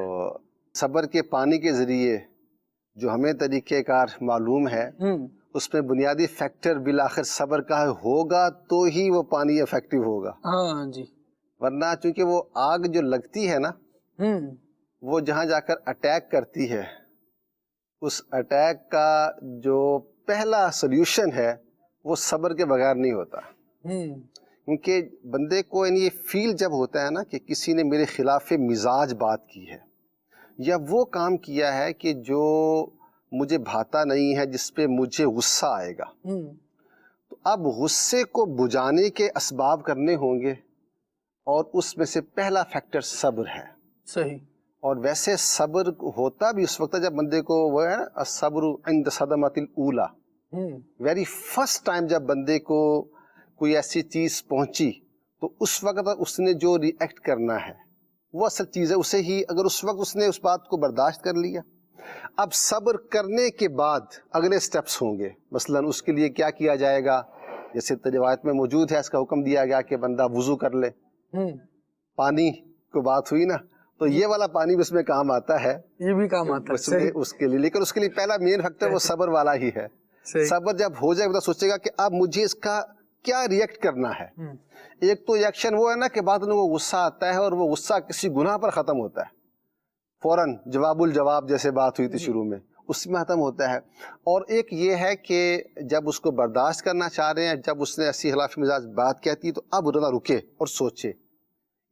صبر کے پانی کے ذریعے جو ہمیں طریقہ کار معلوم ہے اس میں بنیادی فیکٹر بالآخر صبر کا ہوگا تو ہی وہ پانی افیکٹو ہوگا. ہاں جی. ورنہ چونکہ وہ آگ جو لگتی ہے نا، وہ جہاں جا کر اٹیک کرتی ہے، اس اٹیک کا جو پہلا سلیوشن ہے وہ صبر کے بغیر نہیں ہوتا. کیونکہ بندے کو یہ فیل جب ہوتا ہے نا کہ کسی نے میرے خلاف مزاج بات کی ہے یا وہ کام کیا ہے کہ جو مجھے بھاتا نہیں ہے، جس پہ مجھے غصہ آئے گا، تو اب غصے کو بجھانے کے اسباب کرنے ہوں گے، اور اس میں سے پہلا فیکٹر صبر ہے. صحیح. اور ویسے صبر ہوتا بھی اس وقت جب بندے کو وہ ہے نا الصبر عند صدمۃ الاولی، ویری فرسٹ ٹائم جب بندے کو کوئی ایسی چیز پہنچی تو اس وقت اس نے جو ری ایکٹ کرنا ہے وہ اصل چیز ہے. اسے ہی اگر اس وقت اس نے اس بات کو برداشت کر لیا، اب صبر کرنے کے بعد اگلے سٹیپس ہوں گے. مثلا اس کے لیے کیا کیا جائے گا، جیسے روایت میں موجود ہے، اس کا حکم دیا گیا کہ بندہ وضو کر لے. پانی کو بات ہوئی نا، تو یہ والا پانی بھی اس میں کام آتا ہے، یہ بھی کام آتا ہے اس کے لیے. لیکن اس کے لیے پہلا مین فیکٹر وہ صبر والا ہی ہے. صبر جب ہو جائے تو سوچے گا کہ اب مجھے اس کا کیا ریئیکٹ کرنا ہے. ایک تو ایکشن وہ ہے نا کہ بعد میں وہ غصہ آتا ہے اور وہ غصہ کسی گناہ پر ختم ہوتا ہے، فوراً جواب الجواب جیسے بات ہوئی تھی شروع میں، اس میں ختم ہوتا ہے. اور ایک یہ ہے کہ جب اس کو برداشت کرنا چاہ رہے ہیں، جب اس نے ایسی خلاف مزاج بات کہتی تو اب ادھر رکے اور سوچے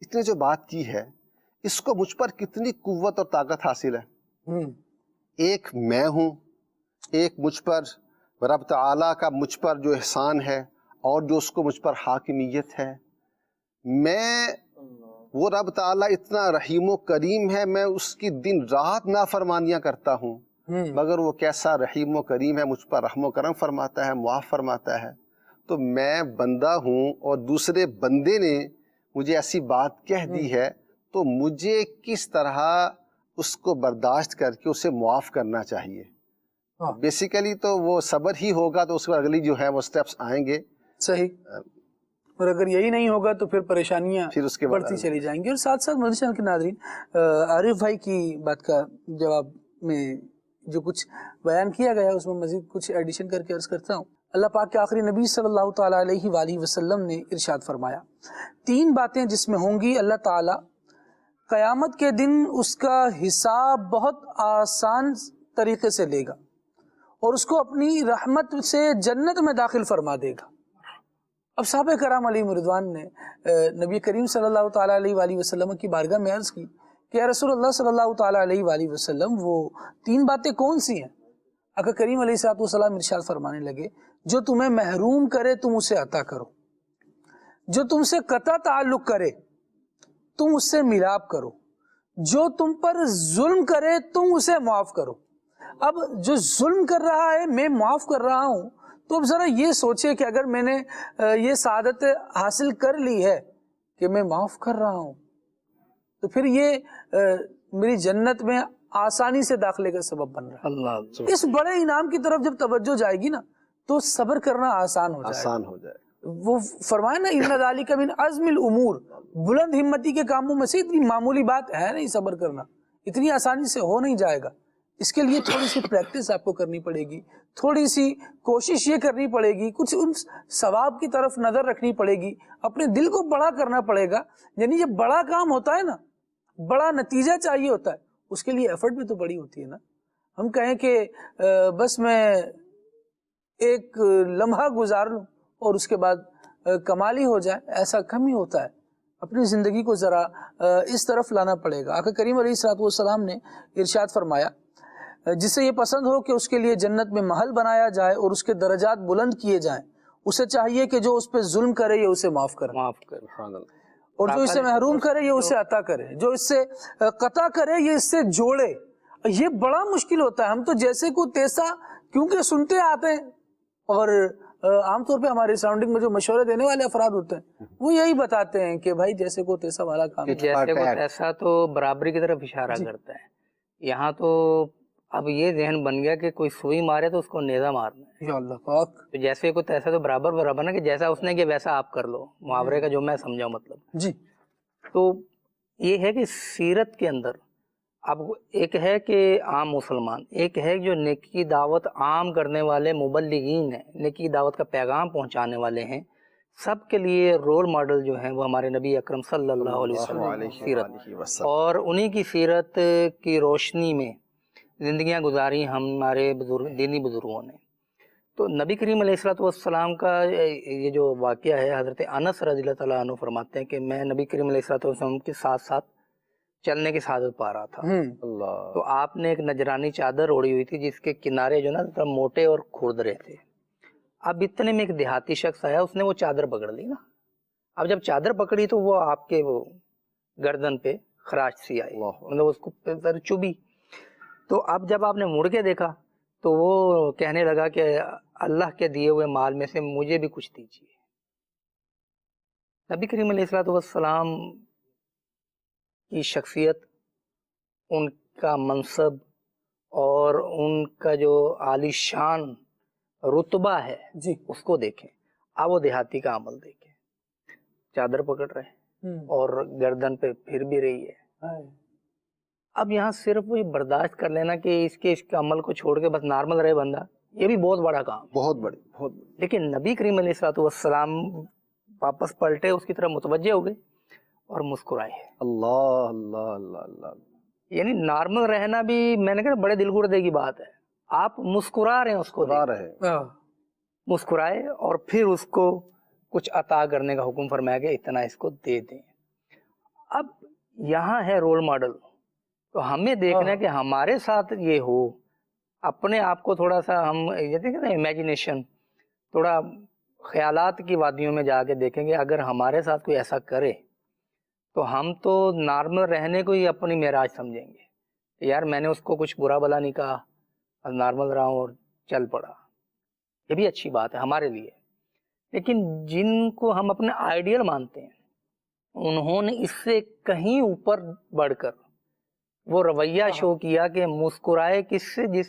اس نے جو بات کی ہے اس کو مجھ پر کتنی قوت اور طاقت حاصل ہے. ایک میں ہوں، ایک مجھ پر رب تعالیٰ کا مجھ پر جو احسان ہے اور جو اس کو مجھ پر حاکمیت ہے. میں وہ رب تعالیٰ اتنا رحیم و کریم ہے، میں اس کی دن رات نافرمانیاں کرتا ہوں، مگر وہ کیسا رحیم و کریم ہے، مجھ پر رحم و کرم فرماتا ہے، معاف فرماتا ہے. تو میں بندہ ہوں اور دوسرے بندے نے مجھے ایسی بات کہہ دی ہے، تو مجھے کس طرح اس کو برداشت کر کے اسے معاف کرنا چاہیے. بیسیکلی تو وہ صبر ہی ہوگا تو اس پر اگلی جو ہے وہ سٹیپس آئیں گے. صحیح. اور اگر یہی نہیں ہوگا تو پھر پریشانیاں بڑھتی چلی جائیں گی. اور ساتھ ساتھ مدنی چینل کے ناظرین، عارف بھائی کی بات کا جواب میں جو کچھ بیان کیا گیا اس میں مزید کچھ ایڈیشن کر کے عرض کرتا ہوں. اللہ پاک کے آخری نبی صلی اللہ تعالیٰ علیہ وآلہ وسلم نے ارشاد فرمایا، 3 باتیں جس میں ہوں گی اللہ تعالیٰ قیامت کے دن اس کا حساب بہت آسان طریقے سے لے گا اور اس کو اپنی رحمت سے جنت میں داخل فرما دے گا. اب صحابہ کرام علیہ رضوان نے نبی کریم صلی اللہ تعالیٰ علیہ وآلہ وسلم کی بارگاہ میں عرض کی کہ یا رسول اللہ صلی اللہ تعالیٰ علیہ وآلہ وسلم وہ 3 باتیں کون سی ہیں؟ آقا کریم علیہ السلام ارشاد فرمانے لگے، جو تمہیں محروم کرے تم اسے عطا کرو، جو تم سے قطع تعلق کرے تم اس سے ملاب کرو، جو تم پر ظلم کرے تم اسے معاف کرو. اب جو ظلم کر رہا ہے میں معاف کر رہا ہوں، تو اب ذرا یہ سوچے کہ اگر میں نے یہ سعادت حاصل کر لی ہے کہ میں معاف کر رہا ہوں، تو پھر یہ میری جنت میں آسانی سے داخلے کا سبب بن رہا ہے. اس بڑے انعام کی طرف جب توجہ جائے گی نا تو صبر کرنا آسان ہو جائے. وہ فرمائے نا ان ذالک من عزم الامور، بلند ہمتی کے کاموں میں سے اتنی معمولی بات ہے نہیں صبر کرنا، اتنی آسانی سے ہو نہیں جائے گا. اس کے لیے تھوڑی سی پریکٹس آپ کو کرنی پڑے گی، تھوڑی سی کوشش یہ کرنی پڑے گی، کچھ ان ثواب کی طرف نظر رکھنی پڑے گی، اپنے دل کو بڑا کرنا پڑے گا. یعنی جب بڑا کام ہوتا ہے نا، بڑا نتیجہ چاہیے ہوتا ہے، اس کے لیے ایفرٹ بھی تو بڑی ہوتی ہے نا. ہم کہیں کہ بس میں ایک لمحہ گزار لوں اور اس کے بعد کمال ہی ہو جائے، ایسا کم ہی ہوتا ہے۔ اپنی زندگی کو ذرا اس طرف لانا پڑے گا۔ آقا کریم علیہ الصلوۃ والسلام نے ارشاد فرمایا جسے یہ پسند ہو کہ اس کے لیے جنت میں محل بنایا جائے اور اس کے درجات بلند کیے جائیں، اسے چاہیے کہ جو اس پہ ظلم کرے یہ اسے معاف کرے، اور جو اسے محروم کرے یہ اسے عطا کرے، جو اس سے قطع کرے یہ اس سے جوڑے۔ یہ بڑا مشکل ہوتا ہے، ہم تو جیسے کو تیسا کیونکہ سنتے آتے ہیں، اور عام طور پہ ہمارے سراؤنڈنگ میں جو مشورے دینے والے افراد ہوتے ہیں وہ یہی بتاتے ہیں کہ بھائی جیسے کو تیسا والا کام، جیسے کو تیسا تو برابری کی طرف اشارہ کرتا ہے۔ یہاں تو اب یہ ذہن بن گیا کہ کوئی سوئی مارے تو اس کو نیزہ مارنا ہے، یا اللہ پاک۔ تو جیسے کو تیسا تو برابر نا، کہ جیسا اس نے کہ ویسا آپ کر لو، محاورے کا جو میں سمجھا مطلب جی۔ تو یہ ہے کہ سیرت کے اندر اب ایک ہے کہ عام مسلمان، ایک ہے جو نیکی کی دعوت عام کرنے والے مبلغین ہیں، نیکی کی دعوت کا پیغام پہنچانے والے ہیں، سب کے لیے رول ماڈل جو ہیں وہ ہمارے نبی اکرم صلی اللہ علیہ وسلم کی سیرت، اور انہی کی سیرت کی روشنی میں زندگیاں گزاری ہمارے دینی بزرگوں نے۔ تو نبی کریم علیہ الصلوۃ والسلام کا یہ جو واقعہ ہے، حضرت انس رضی اللہ تعالیٰ عنہ فرماتے ہیں کہ میں نبی کریم علیہ الصلوۃ والسلام کے ساتھ ساتھ چلنے کی سعادت پا رہا تھا، تو آپ نے ایک نجرانی چادر اوڑی ہوئی تھی جس کے کنارے جو نا موٹے اور کھردرے تھے۔ اب اتنے میں ایک دیہاتی شخص آیا، اس نے وہ چادر پکڑ لی نا۔ اب جب چادر پکڑی تو وہ آپ کے وہ گردن پہ خراش سی آئی، مطلب اس کو چبھی۔ تو اب جب آپ نے مڑ کے دیکھا تو وہ کہنے لگا کہ اللہ کے دیے ہوئے مال میں سے مجھے بھی کچھ دیجیے۔ نبی کریم علیہ الصلوۃ والسلام کی شخصیت، ان کا منصب اور ان کا جو عالی شان رتبہ ہے جی، اس کو دیکھیں۔ اب وہ دیہاتی کا عمل دیکھیں، چادر پکڑ رہے اور گردن پہ پھر بھی رہی ہے۔ اب یہاں صرف وہ برداشت کر لینا کہ اس کے عمل کو چھوڑ کے بس نارمل رہے بندہ، یہ بھی بہت بڑا کام، بہت بڑی۔ لیکن نبی کریم علیہ الصلوۃ والسلام واپس پلٹے، اس کی طرف متوجہ ہو گئے اور مسکرائے۔ اللہ اللہ اللہ اللہ، یعنی نارمل رہنا بھی میں نے کہا بڑے دل گردے کی بات ہے، آپ مسکرا رہے ہیں، اس کو مسکرائے اور پھر اس کو کچھ عطا کرنے کا حکم فرمایا کہ اتنا اس کو دے دیں۔ اب یہاں ہے رول ماڈل، تو ہمیں دیکھنا ہے کہ ہمارے ساتھ یہ ہو، اپنے آپ کو تھوڑا سا ہم یہ دیکھیں نا امیجنیشن، تھوڑا خیالات کی وادیوں میں جا کے دیکھیں گے، اگر ہمارے ساتھ کوئی ایسا کرے تو ہم تو نارمل رہنے کو ہی اپنی معراج سمجھیں گے کہ یار میں نے اس کو کچھ برا بلا نہیں کہا، نارمل رہا ہوں اور چل پڑا، یہ بھی اچھی بات ہے ہمارے لیے۔ لیکن جن کو ہم اپنے آئیڈیل مانتے ہیں، انہوں نے اس سے کہیں اوپر بڑھ کر وہ رویہ شو کیا کہ مسکرائے کس سے؟ جس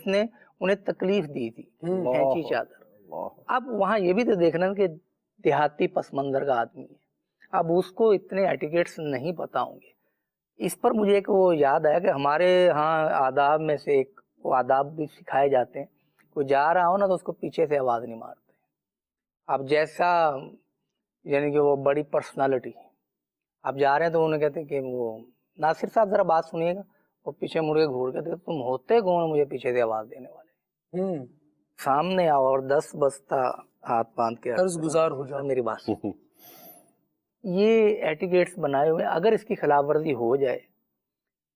نے انہیں تکلیف دی تھی، کھینچی چادر۔ اب وہاں یہ بھی تو دیکھنا کہ دیہاتی پس منظر کا آدمی ہے، اب اس کو اتنے ایٹیکیٹس نہیں پتا ہوں گے۔ اس پر مجھے ایک وہ یاد آیا کہ ہمارے ہاں آداب میں سے ایک وہ آداب بھی سکھائے جاتے ہیں، کوئی جا رہا ہو نا تو اس کو پیچھے سے آواز نہیں مارتے۔ اب جیسا یعنی کہ وہ بڑی پرسنالٹی، آپ جا رہے ہیں تو انہیں کہتے ہیں کہ وہ ناصر صاحب ذرا بات سنیے گا، وہ پیچھے مڑ کے گھور کے دیکھتے تم ہوتے کون مجھے پیچھے سے آواز دینے والے؟ سامنے آؤ اور 10 بستہ ہاتھ باندھ کے عرض گزار ہو جاؤ، میری بات سن۔ یہ ایٹیکیٹس بنائے ہوئے، اگر اس کی خلاف ورزی ہو جائے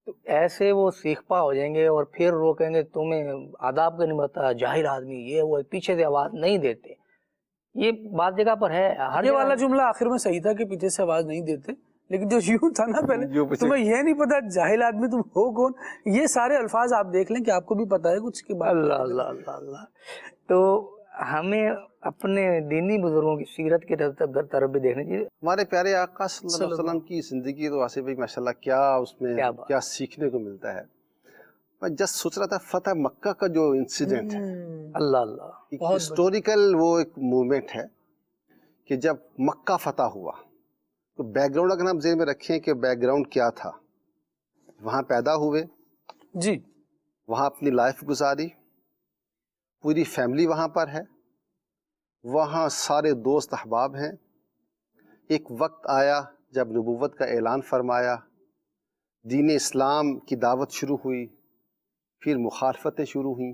تو ایسے وہ سیکھپا ہو جائیں گے، اور پھر وہ کہیں گے تمہیں آداب کا نہیں پتا، جاہل آدمی، یہ وہ پیچھے سے آواز نہیں دیتے۔ یہ بعض جگہ پر ہے، ہر یہ والا جملہ آخر میں صحیح تھا کہ پیچھے سے آواز نہیں دیتے، لیکن جو یوں تھا نا پہلے تمہیں یہ نہیں پتا جاہل آدمی تم ہو کون، یہ سارے الفاظ آپ دیکھ لیں کہ آپ کو بھی پتا ہے کچھ کی بات۔ اللہ اللہ اللہ اللہ۔ تو ہمیں اپنے دینی بزرگوں کی سیرت کی طرف بھی دیکھنا چاہیے۔ ہمارے پیارے آقا صلی اللہ علیہ وسلم کی زندگی تو آصف بھائی ماشاءاللہ کیا اس میں کیا سیکھنے کو ملتا ہے۔ میں جسٹ سوچ رہا تھا فتح مکہ کا جو انسیڈنٹ ہے، اللہ اللہ، ہسٹوریکل وہ ایک موومنٹ ہے کہ جب مکہ فتح ہوا تو بیک گراؤنڈ اگر ہم ذہن میں رکھیں کہ بیک گراؤنڈ کیا تھا، وہاں پیدا ہوئے جی، وہاں اپنی لائف گزاری، پوری فیملی وہاں پر ہے، وہاں سارے دوست احباب ہیں۔ ایک وقت آیا جب نبوت کا اعلان فرمایا، دین اسلام کی دعوت شروع ہوئی، پھر مخالفتیں شروع ہوئیں،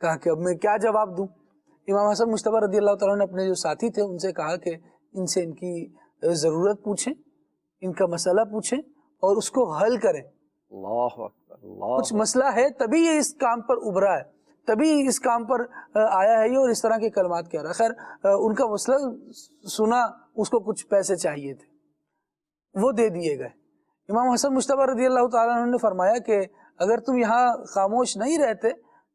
کہا کہ اب میں کیا جواب دوں. امام حسن مشتبہ رضی اللہ تعالیٰ نے اپنے جو ساتھی تھے ان سے کہا کہ ان سے ان کی ضرورت پوچھیں, ان کا مسئلہ پوچھیں اور اس کو حل کریں. اللہ اکبر. کچھ مسئلہ ہے تبھی یہ اس کام پر ابھرا ہے, تبھی اس کام پر آیا ہے یہ اور اس طرح کے کلمات کہہ رہا ہے. خیر ان کا مسئلہ سنا, اس کو کچھ پیسے چاہیے تھے, وہ دے دیے گئے. امام حسن مشتبہ رضی اللہ تعالیٰ عنہ نے فرمایا کہ اگر تم یہاں خاموش نہیں رہتے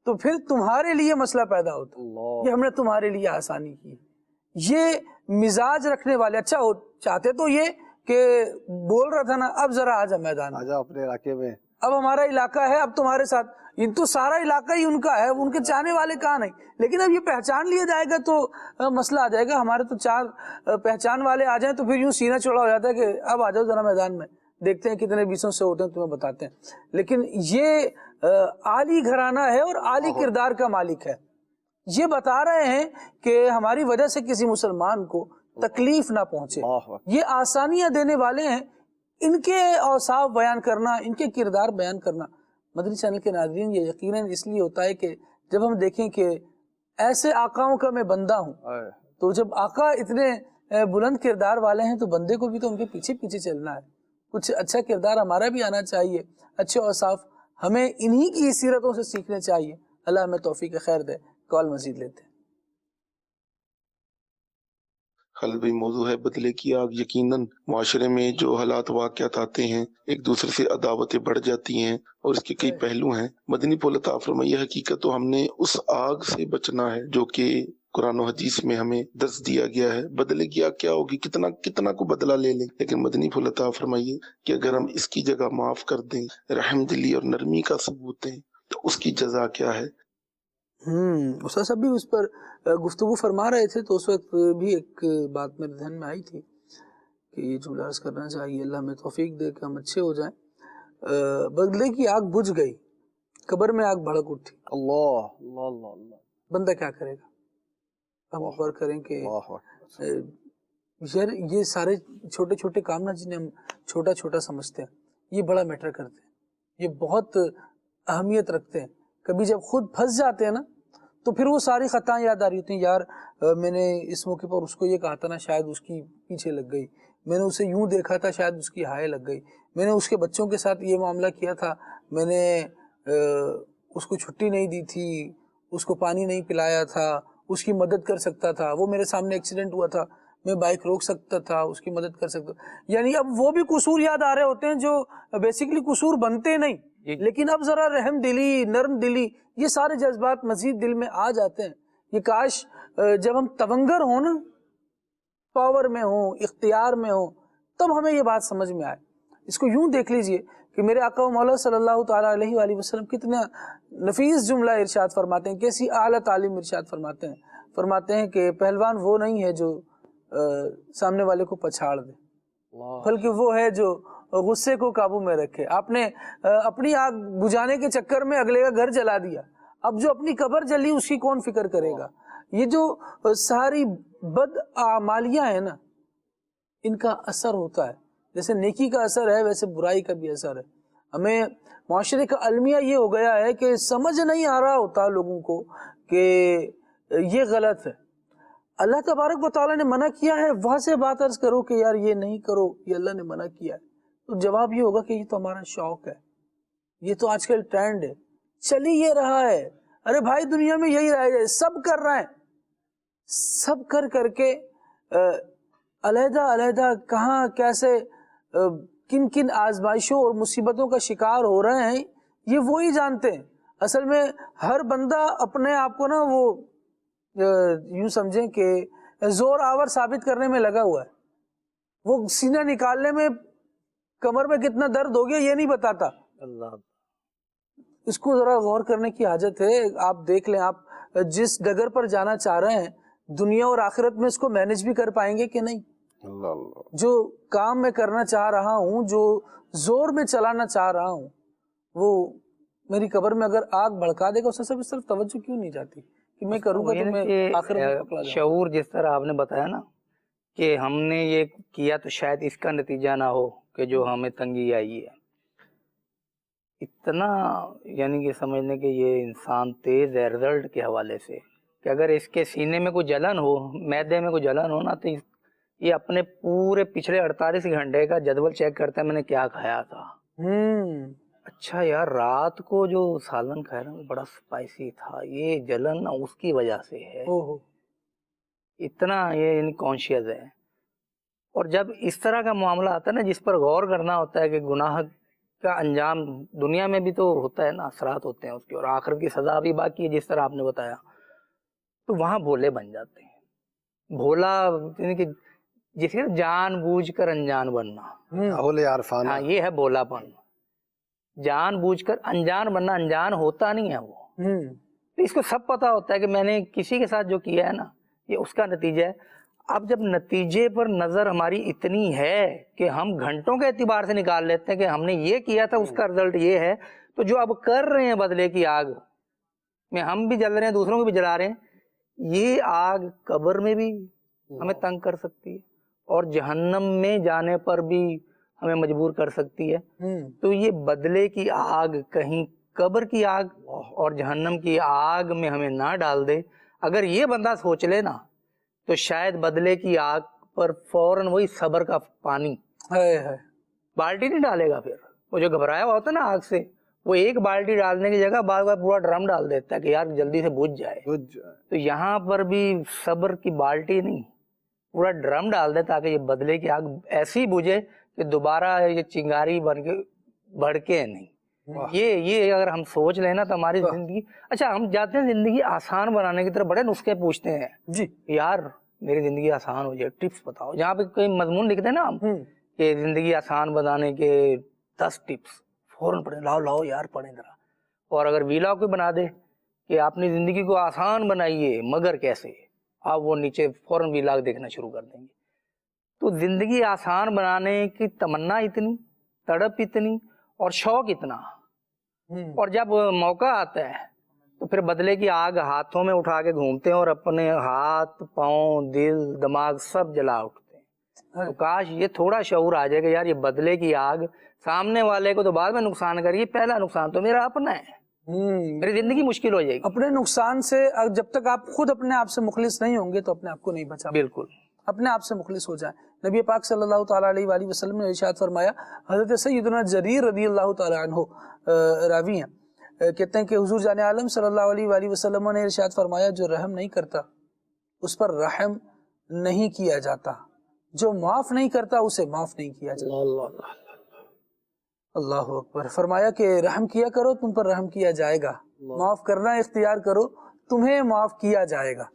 تو پھر تمہارے لیے مسئلہ پیدا ہوتا, یہ ہم نے تمہارے لیے آسانی کی. یہ مزاج رکھنے والے اچھا ہو چاہتے تو یہ کہ بول رہا تھا نا اب ذرا آجا میدان, آجا اپنے علاقے میں, اب ہمارا علاقہ ہے, اب تمہارے ساتھ, ان تو سارا علاقہ ہی ان کا ہے, ان کے چاہنے والے کہاں نہیں, لیکن اب یہ پہچان لیا جائے گا تو مسئلہ آ جائے گا. ہمارے تو 4 پہچان والے آ جائیں تو پھر یوں سینہ چوڑا ہو جاتا ہے کہ اب آ جاؤ ذرا میدان میں, دیکھتے ہیں کتنے بیسوں سے ہوتے ہیں تمہیں بتاتے ہیں. لیکن یہ عالی گھرانہ ہے اور عالی کردار کا مالک ہے. یہ بتا رہے ہیں کہ ہماری وجہ سے کسی مسلمان کو تکلیف نہ پہنچے, یہ آسانیاں دینے والے ہیں. ان کے اوصاف بیان کرنا, ان کے کردار بیان کرنا مدنی چینل کے ناظرین یہ یقیناً اس لیے ہوتا ہے کہ جب ہم دیکھیں کہ ایسے آقاؤں کا میں بندہ ہوں, تو جب آقا اتنے بلند کردار والے ہیں تو بندے کو بھی تو ان کے پیچھے پیچھے چلنا ہے. کچھ اچھا کردار ہمارا بھی آنا چاہیے, اچھے اوصاف ہمیں انہی کی سیرتوں سے سیکھنے چاہیے. اللہ ہمیں توفیق خیر دے. کال مزید لیتے ہیں. قلبی موضوع ہے بدلے کی آگ. یقیناً معاشرے میں جو حالات واقعات آتے ہیں ایک دوسرے سے عداوتیں بڑھ جاتی ہیں اور اس کے کئی پہلو ہیں. مدنی پھول عطا فرمائیے حقیقت تو ہم نے اس آگ سے بچنا ہے جو کہ قرآن و حدیث میں ہمیں درس دیا گیا ہے. بدلے کی آگ کیا ہوگی, کتنا کو بدلہ لے لیں, لیکن مدنی پھول عطا فرمائیے کہ اگر ہم اس کی جگہ معاف کر دیں, رحم دلی اور نرمی کا ثبوت دیں, تو اس کی جزا کیا ہے. استاد صاحب بھی اس پر گفتگو فرما رہے تھے تو اس وقت بھی ایک بات میرے ذہن میں آئی تھی کہ یہ جملہ عرض کرنا چاہیے. اللہ ہمیں توفیق دے کہ ہم اچھے ہو جائیں. بدلے کی آگ بجھ گئی, قبر میں آگ بھڑک اٹھی. اللہ اللہ اللہ اللہ. بندہ کیا کرے گا؟ ہم غور کریں کہ یار یہ سارے چھوٹے چھوٹے کام نا جنہیں ہم چھوٹا چھوٹا سمجھتے ہیں, یہ بڑا میٹر کرتے ہیں, یہ بہت اہمیت رکھتے ہیں. کبھی جب خود پھنس جاتے ہیں نا تو پھر وہ ساری خطائیں یاد آ رہی ہوتی ہیں. یار میں نے اس موقع پر اس کو یہ کہا تھا نا, شاید اس کی پیچھے لگ گئی. میں نے اسے یوں دیکھا تھا, شاید اس کی ہائے لگ گئی. میں نے اس کے بچوں کے ساتھ یہ معاملہ کیا تھا, میں نے اس کو چھٹی نہیں دی تھی, اس کو پانی نہیں پلایا تھا, اس کی مدد کر سکتا تھا. وہ میرے سامنے ایکسیڈنٹ ہوا تھا, میں بائک روک سکتا تھا, اس کی مدد کر سکتا. یعنی اب وہ بھی قصور یاد آ رہے ہوتے ہیں جو بیسیکلی قصور بنتے نہیں, لیکن اب ذرا رحم دلی, نرم دلی, یہ سارے جذبات مزید دل میں آ جاتے ہیں. یہ کاش جب ہم تونگر ہوں نا, پاور میں ہوں, اختیار میں ہوں, تب ہمیں یہ بات سمجھ میں آئے. اس کو یوں دیکھ لیجئے کہ میرے آقا و مولا صلی اللہ تعالیٰ علیہ وآلہ وسلم کتنا نفیس جملہ ارشاد فرماتے ہیں, کیسی اعلیٰ تعلیم ارشاد فرماتے ہیں. فرماتے ہیں کہ پہلوان وہ نہیں ہے جو سامنے والے کو پچھاڑ دے, بلکہ وہ ہے جو غصے کو قابو میں رکھے. آپ نے اپنی آگ بجھانے کے چکر میں اگلے کا گھر جلا دیا, اب جو اپنی قبر جلی اس کی کون فکر کرے گا. یہ جو ساری بد اعمالیاں ہیں نا, ان کا اثر ہوتا ہے. جیسے نیکی کا اثر ہے ویسے برائی کا بھی اثر ہے. ہمیں معاشرے کا المیہ یہ ہو گیا ہے کہ سمجھ نہیں آ رہا ہوتا لوگوں کو کہ یہ غلط ہے. اللہ تبارک و تعالیٰ نے منع کیا ہے, واضح بات عرض کرو کہ یار یہ نہیں کرو, یہ اللہ نے منع کیا ہے. تو جواب یہ ہوگا کہ یہ تو ہمارا شوق ہے, یہ تو آج کل ٹرینڈ ہے, چل ہی یہ رہا ہے. ارے بھائی دنیا میں یہی رہ جائے, سب کر رہے ہیں. سب کر کے علیحدہ علیحدہ کہاں کیسے کن کن آزمائشوں اور مصیبتوں کا شکار ہو رہے ہیں, یہ وہی جانتے ہیں. اصل میں ہر بندہ اپنے آپ کو نا وہ یوں سمجھیں کہ زور آور ثابت کرنے میں لگا ہوا ہے. وہ سینہ نکالنے میں کمر میں کتنا درد ہو گیا یہ نہیں بتاتا. اللہ, اس کو ذرا غور کرنے کی حاجت ہے. آپ دیکھ لیں, آپ جس ڈگر پر جانا چاہ رہے ہیں دنیا اور آخرت میں اس کو مینج بھی کر پائیں گے کہ نہیں. جو کام میں کرنا چاہ رہا ہوں, جو زور میں چلانا چاہ رہا ہوں, وہ میری قبر میں اگر آگ بھڑکا دے گا, اس سے صرف توجہ کیوں نہیں جاتی کہ میں کروں گا تو میں آخرت میں پکڑا جاؤں. شعور جس طرح آپ نے بتایا نا کہ ہم نے یہ کیا تو شاید اس کا نتیجہ نہ ہو کہ جو ہمیں تنگی آئی ہے. اتنا یعنی کہ سمجھ لیں کہ یہ انسان تیز ہے رزلٹ کے حوالے سے کہ اگر اس کے سینے میں کوئی جلن ہو، معدے میں کوئی جلن ہو نا، تو یہ اپنے پورے پچھلے 48 گھنٹے کا جدول چیک کرتا ہے میں نے کیا کھایا تھا۔ اچھا یار رات کو جو سالن کھایا نا بڑا اسپائسی تھا، یہ جلن اس کی وجہ سے ہے۔ اتنا یہ یعنی کانشیس ہے۔ اور جب اس طرح کا معاملہ آتا ہے نا جس پر غور کرنا ہوتا ہے کہ گناہ کا انجام دنیا میں بھی تو ہوتا ہے نا، اثرات ہوتے ہیں اس کے، اور آخرت کی سزا بھی باقی ہے جس طرح آپ نے بتایا، تو وہاں بھولے بن جاتے ہیں۔ بھولا یعنی کہ جسے جان بوجھ کر انجان بننا، ہاں یہ ہے بھولا پن۔ جان بوجھ کر انجان بننا، انجان ہوتا نہیں ہے وہ، تو اس کو سب پتا ہوتا ہے کہ میں نے کسی کے ساتھ جو کیا ہے نا یہ اس کا نتیجہ ہے۔ اب جب نتیجے پر نظر ہماری اتنی ہے کہ ہم گھنٹوں کے اعتبار سے نکال لیتے ہیں کہ ہم نے یہ کیا تھا اس کا رزلٹ یہ ہے، تو جو اب کر رہے ہیں بدلے کی آگ میں ہم بھی جل رہے ہیں دوسروں کو بھی جلا رہے ہیں، یہ آگ قبر میں بھی ہمیں تنگ کر سکتی ہے اور جہنم میں جانے پر بھی ہمیں مجبور کر سکتی ہے۔ تو یہ بدلے کی آگ کہیں قبر کی آگ اور جہنم کی آگ میں ہمیں نہ ڈال دے۔ اگر یہ بندہ سوچ لے نا تو شاید بدلے کی آگ پر فوراً وہی صبر کا پانی بالٹی نہیں ڈالے گا، پھر وہ جو گھبرایا ہوا ہوتا ہے نا آگ سے، وہ ایک بالٹی ڈالنے کی جگہ بعض بار پورا ڈرم ڈال دیتا ہے کہ یار جلدی سے بجھ جائے۔ تو یہاں پر بھی صبر کی بالٹی نہیں، پورا ڈرم ڈال دے تاکہ یہ بدلے کی آگ ایسی بجھے کہ دوبارہ یہ چنگاری بن کے بھڑکے نہیں۔ یہ اگر ہم سوچ لیں نا تو ہماری زندگی، اچھا ہم جاتے ہیں زندگی آسان بنانے کی طرف، بڑے نسخے پوچھتے ہیں جی یار میری زندگی آسان ہو جائے، ٹپس بتاؤ۔ جہاں پہ کوئی مضمون لکھتے ہیں نا ہم کہ زندگی آسان بنانے کے 10 ٹپس، فوراً پڑھیں، لاؤ یار پڑھیں ذرا۔ اور اگر ویلاگ کوئی بنا دے کہ اپنی زندگی کو آسان بنائیے مگر کیسے، آپ وہ نیچے فوراً ویلاگ دیکھنا شروع کر دیں گے۔ تو زندگی آسان بنانے کی تمنا اتنی، تڑپ اتنی اور شوق اتنا، اور جب موقع آتا ہے تو پھر بدلے کی آگ ہاتھوں میں اٹھا کے گھومتے ہیں اور اپنے ہاتھ پاؤں دل دماغ سب جلا اٹھتے ہیں۔ تو کاش یہ تھوڑا شعور آ جائے کہ یار یہ بدلے کی آگ سامنے والے کو تو بعد میں نقصان کریے، پہلا نقصان تو میرا اپنا ہے، میری زندگی مشکل ہو جائے گی۔ اپنے نقصان سے جب تک آپ خود اپنے آپ سے مخلص نہیں ہوں گے تو اپنے آپ کو نہیں بچا۔ بالکل اپنے آپ سے مخلص ہو جائیں۔ نبی پاک صلی اللہ تعالیٰ علیہ وآلہ وسلم نے ارشاد فرمایا، حضرت سیدنا جریر رضی اللہ تعالیٰ عنہ راوی ہیں، کہتے ہیں کہ حضور جان عالم صلی اللہ علیہ وآلہ وسلم نے ارشاد فرمایا جو رحم نہیں کرتا اس پر رحم نہیں کیا جاتا، جو معاف نہیں کرتا اسے معاف نہیں کیا جاتا۔ اللہ اکبر۔ فرمایا کہ رحم کیا کرو تم پر رحم کیا جائے گا، معاف کرنا اختیار کرو تمہیں معاف کیا جائے گا۔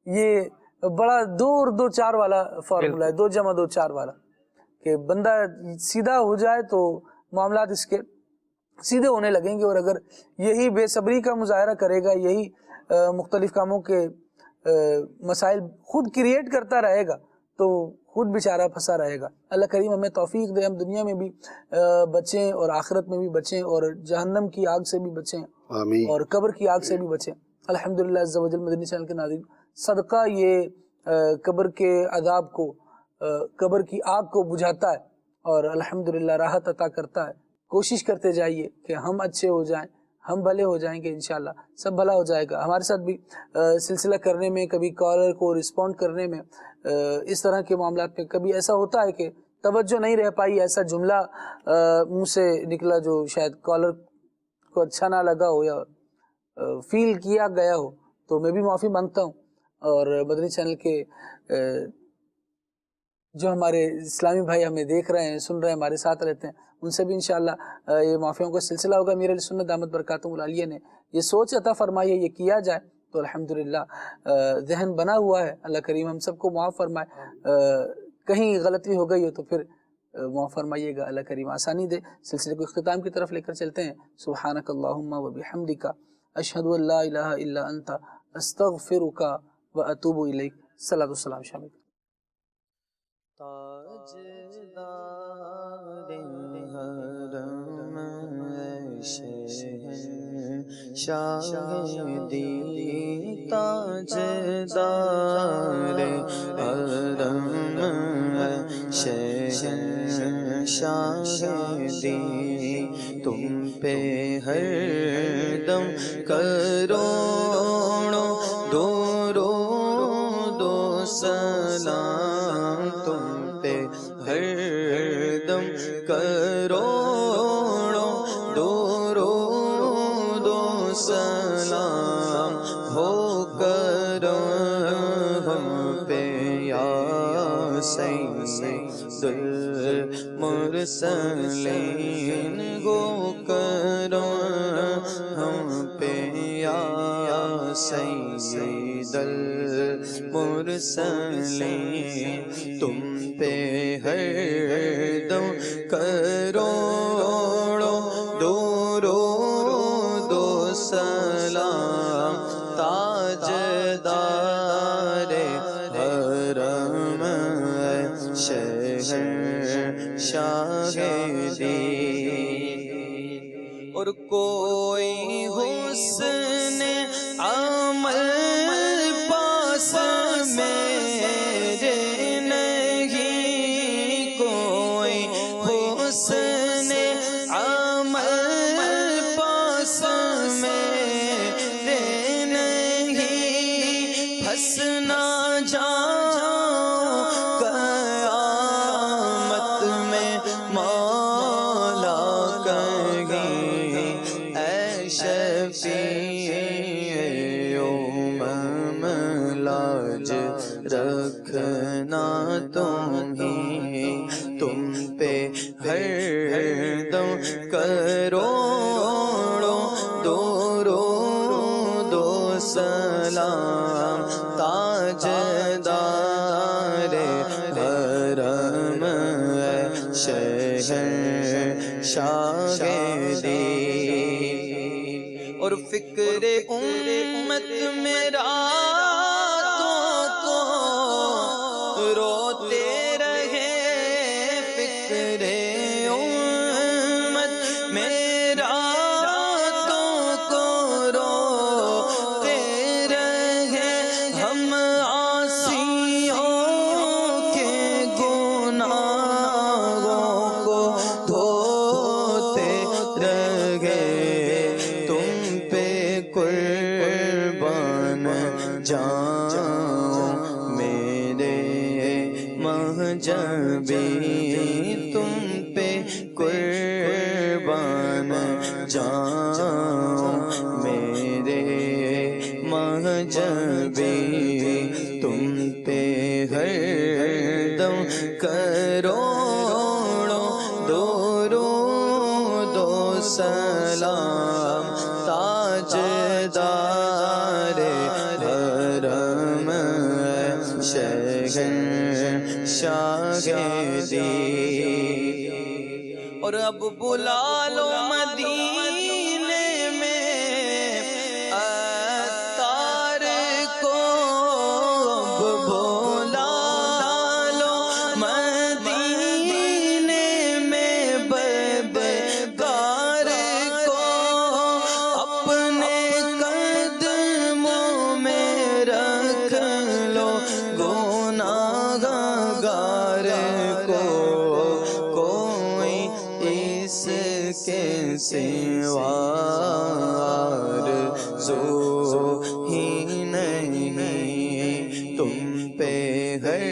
یہ بڑا 2 اور 2 4 والا فارمولا ہے، 2 جمع 2 4 والا، کہ بندہ سیدھا ہو جائے تو معاملات اس کے سیدھے ہونے لگیں گے، اور اگر یہی بے صبری کا مظاہرہ کرے گا، یہی مختلف کاموں کے مسائل خود کریٹ کرتا رہے گا تو خود بیچارہ پھنسا رہے گا۔ اللہ کریم ہمیں توفیق دے، ہم دنیا میں بھی بچیں اور آخرت میں بھی بچیں، اور جہنم کی آگ سے بھی بچیں اور قبر کی آگ سے بھی بچیں۔ الحمدللہ عز و جل مدنی چینل کے ناظرین، صدقہ یہ قبر کے عذاب کو، قبر کی آگ کو بجھاتا ہے اور الحمدللہ راحت عطا کرتا ہے۔ کوشش کرتے جائیے کہ ہم اچھے ہو جائیں، ہم بھلے ہو جائیں گے، انشاءاللہ سب بھلا ہو جائے گا۔ ہمارے ساتھ بھی سلسلہ کرنے میں، کبھی کالر کو رسپونڈ کرنے میں، اس طرح کے معاملات میں کبھی ایسا ہوتا ہے کہ توجہ نہیں رہ پائی، ایسا جملہ منہ سے نکلا جو شاید کالر کو اچھا نہ لگا ہو یا فیل کیا گیا ہو، تو میں بھی معافی مانگتا ہوں۔ اور مدنی چینل کے جو ہمارے اسلامی بھائی ہمیں دیکھ رہے ہیں، سن رہے ہیں، ہمارے ساتھ رہتے ہیں، ان سے بھی انشاءاللہ یہ معافیوں کا سلسلہ ہوگا۔ امیر علیہ سنت دامت برکاتہم العالیہ نے یہ سوچ عطا فرمائی ہے، یہ کیا جائے تو الحمدللہ ذہن بنا ہوا ہے۔ اللہ کریم ہم سب کو معاف فرمائے، کہیں غلطی ہو گئی ہو تو پھر معاف فرمائیے گا، اللہ کریم آسانی دے۔ سلسلے کو اختتام کی طرف لے کر چلتے ہیں۔ سبحانک اللہم و بحمدک، اشہد ان لا الہ الا انت، استغفرک و اتوب الیک۔ صلاۃ والسلام شامل۔ شاہدی تاجدار حرم شہر شاہدی تم پہ ہر دم کروڑوں درود و سلام تم پہ ہر دم کروڑوں درود و سلام ہو کر ہم پہ یا سید المرسلین گو کرو ہم پہ یا سید المرسلین تم پہ ہر دم کروڑوں درود و سلام تاجدار حرم شہر شاہدی اور کوئی حسن عمل پاس میرے نہیں کوئی حسن عمل پاس میرے نہیں پھنس نہ جاؤ قیامت میں مولا کہیں اے شفیع امم لاج رکھنا تم پہ ہر دم کروڑوں درود و سلام تاجدار حرم شہر شاہدی اور فکر امت میں راتوں کو روتے رہے فکر امت میں راتوں کو روتے رہے ہم عاصیوں کے گناہوں کو دھوتے رہے تم پہ قربان جاؤں میرے مہجبی تم پہ قربان جاؤں میرے مہجبی تم پہ ہر دم کروڑوں درود و سلام تاجدار حرم شہر شاہدی اور اب بلا لو مدینے میں عطار کو اب بلا لو مدینے میں بدکار کو اپنے قدموں میں رکھ لو گناہگار کو کوئی اس کے سوا آرزو ہی نہیں تم پہ ہر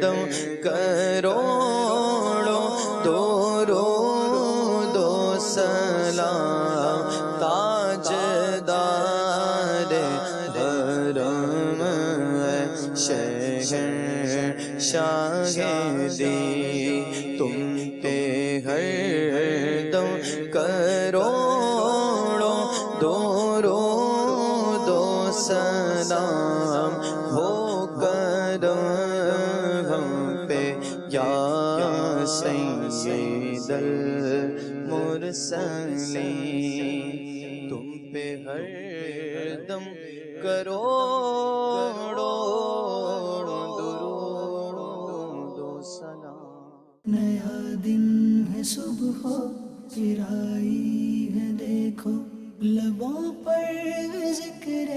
دم کروڑوں درود و سلام تاجدار حرم شہر شاہدی تم پہ ہر دم کروڑوں درود و سلام ہو کر ہم پہ یا سید المرسلین تم پہ ہر دم کروڑوں درود و سلام نیا دن ہے صبح پھر آئی ہے دیکھو لبوں پر ذکر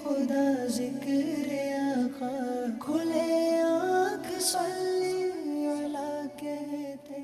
خدا ذکر آقا کھلے آنکھ صلی علی کہتے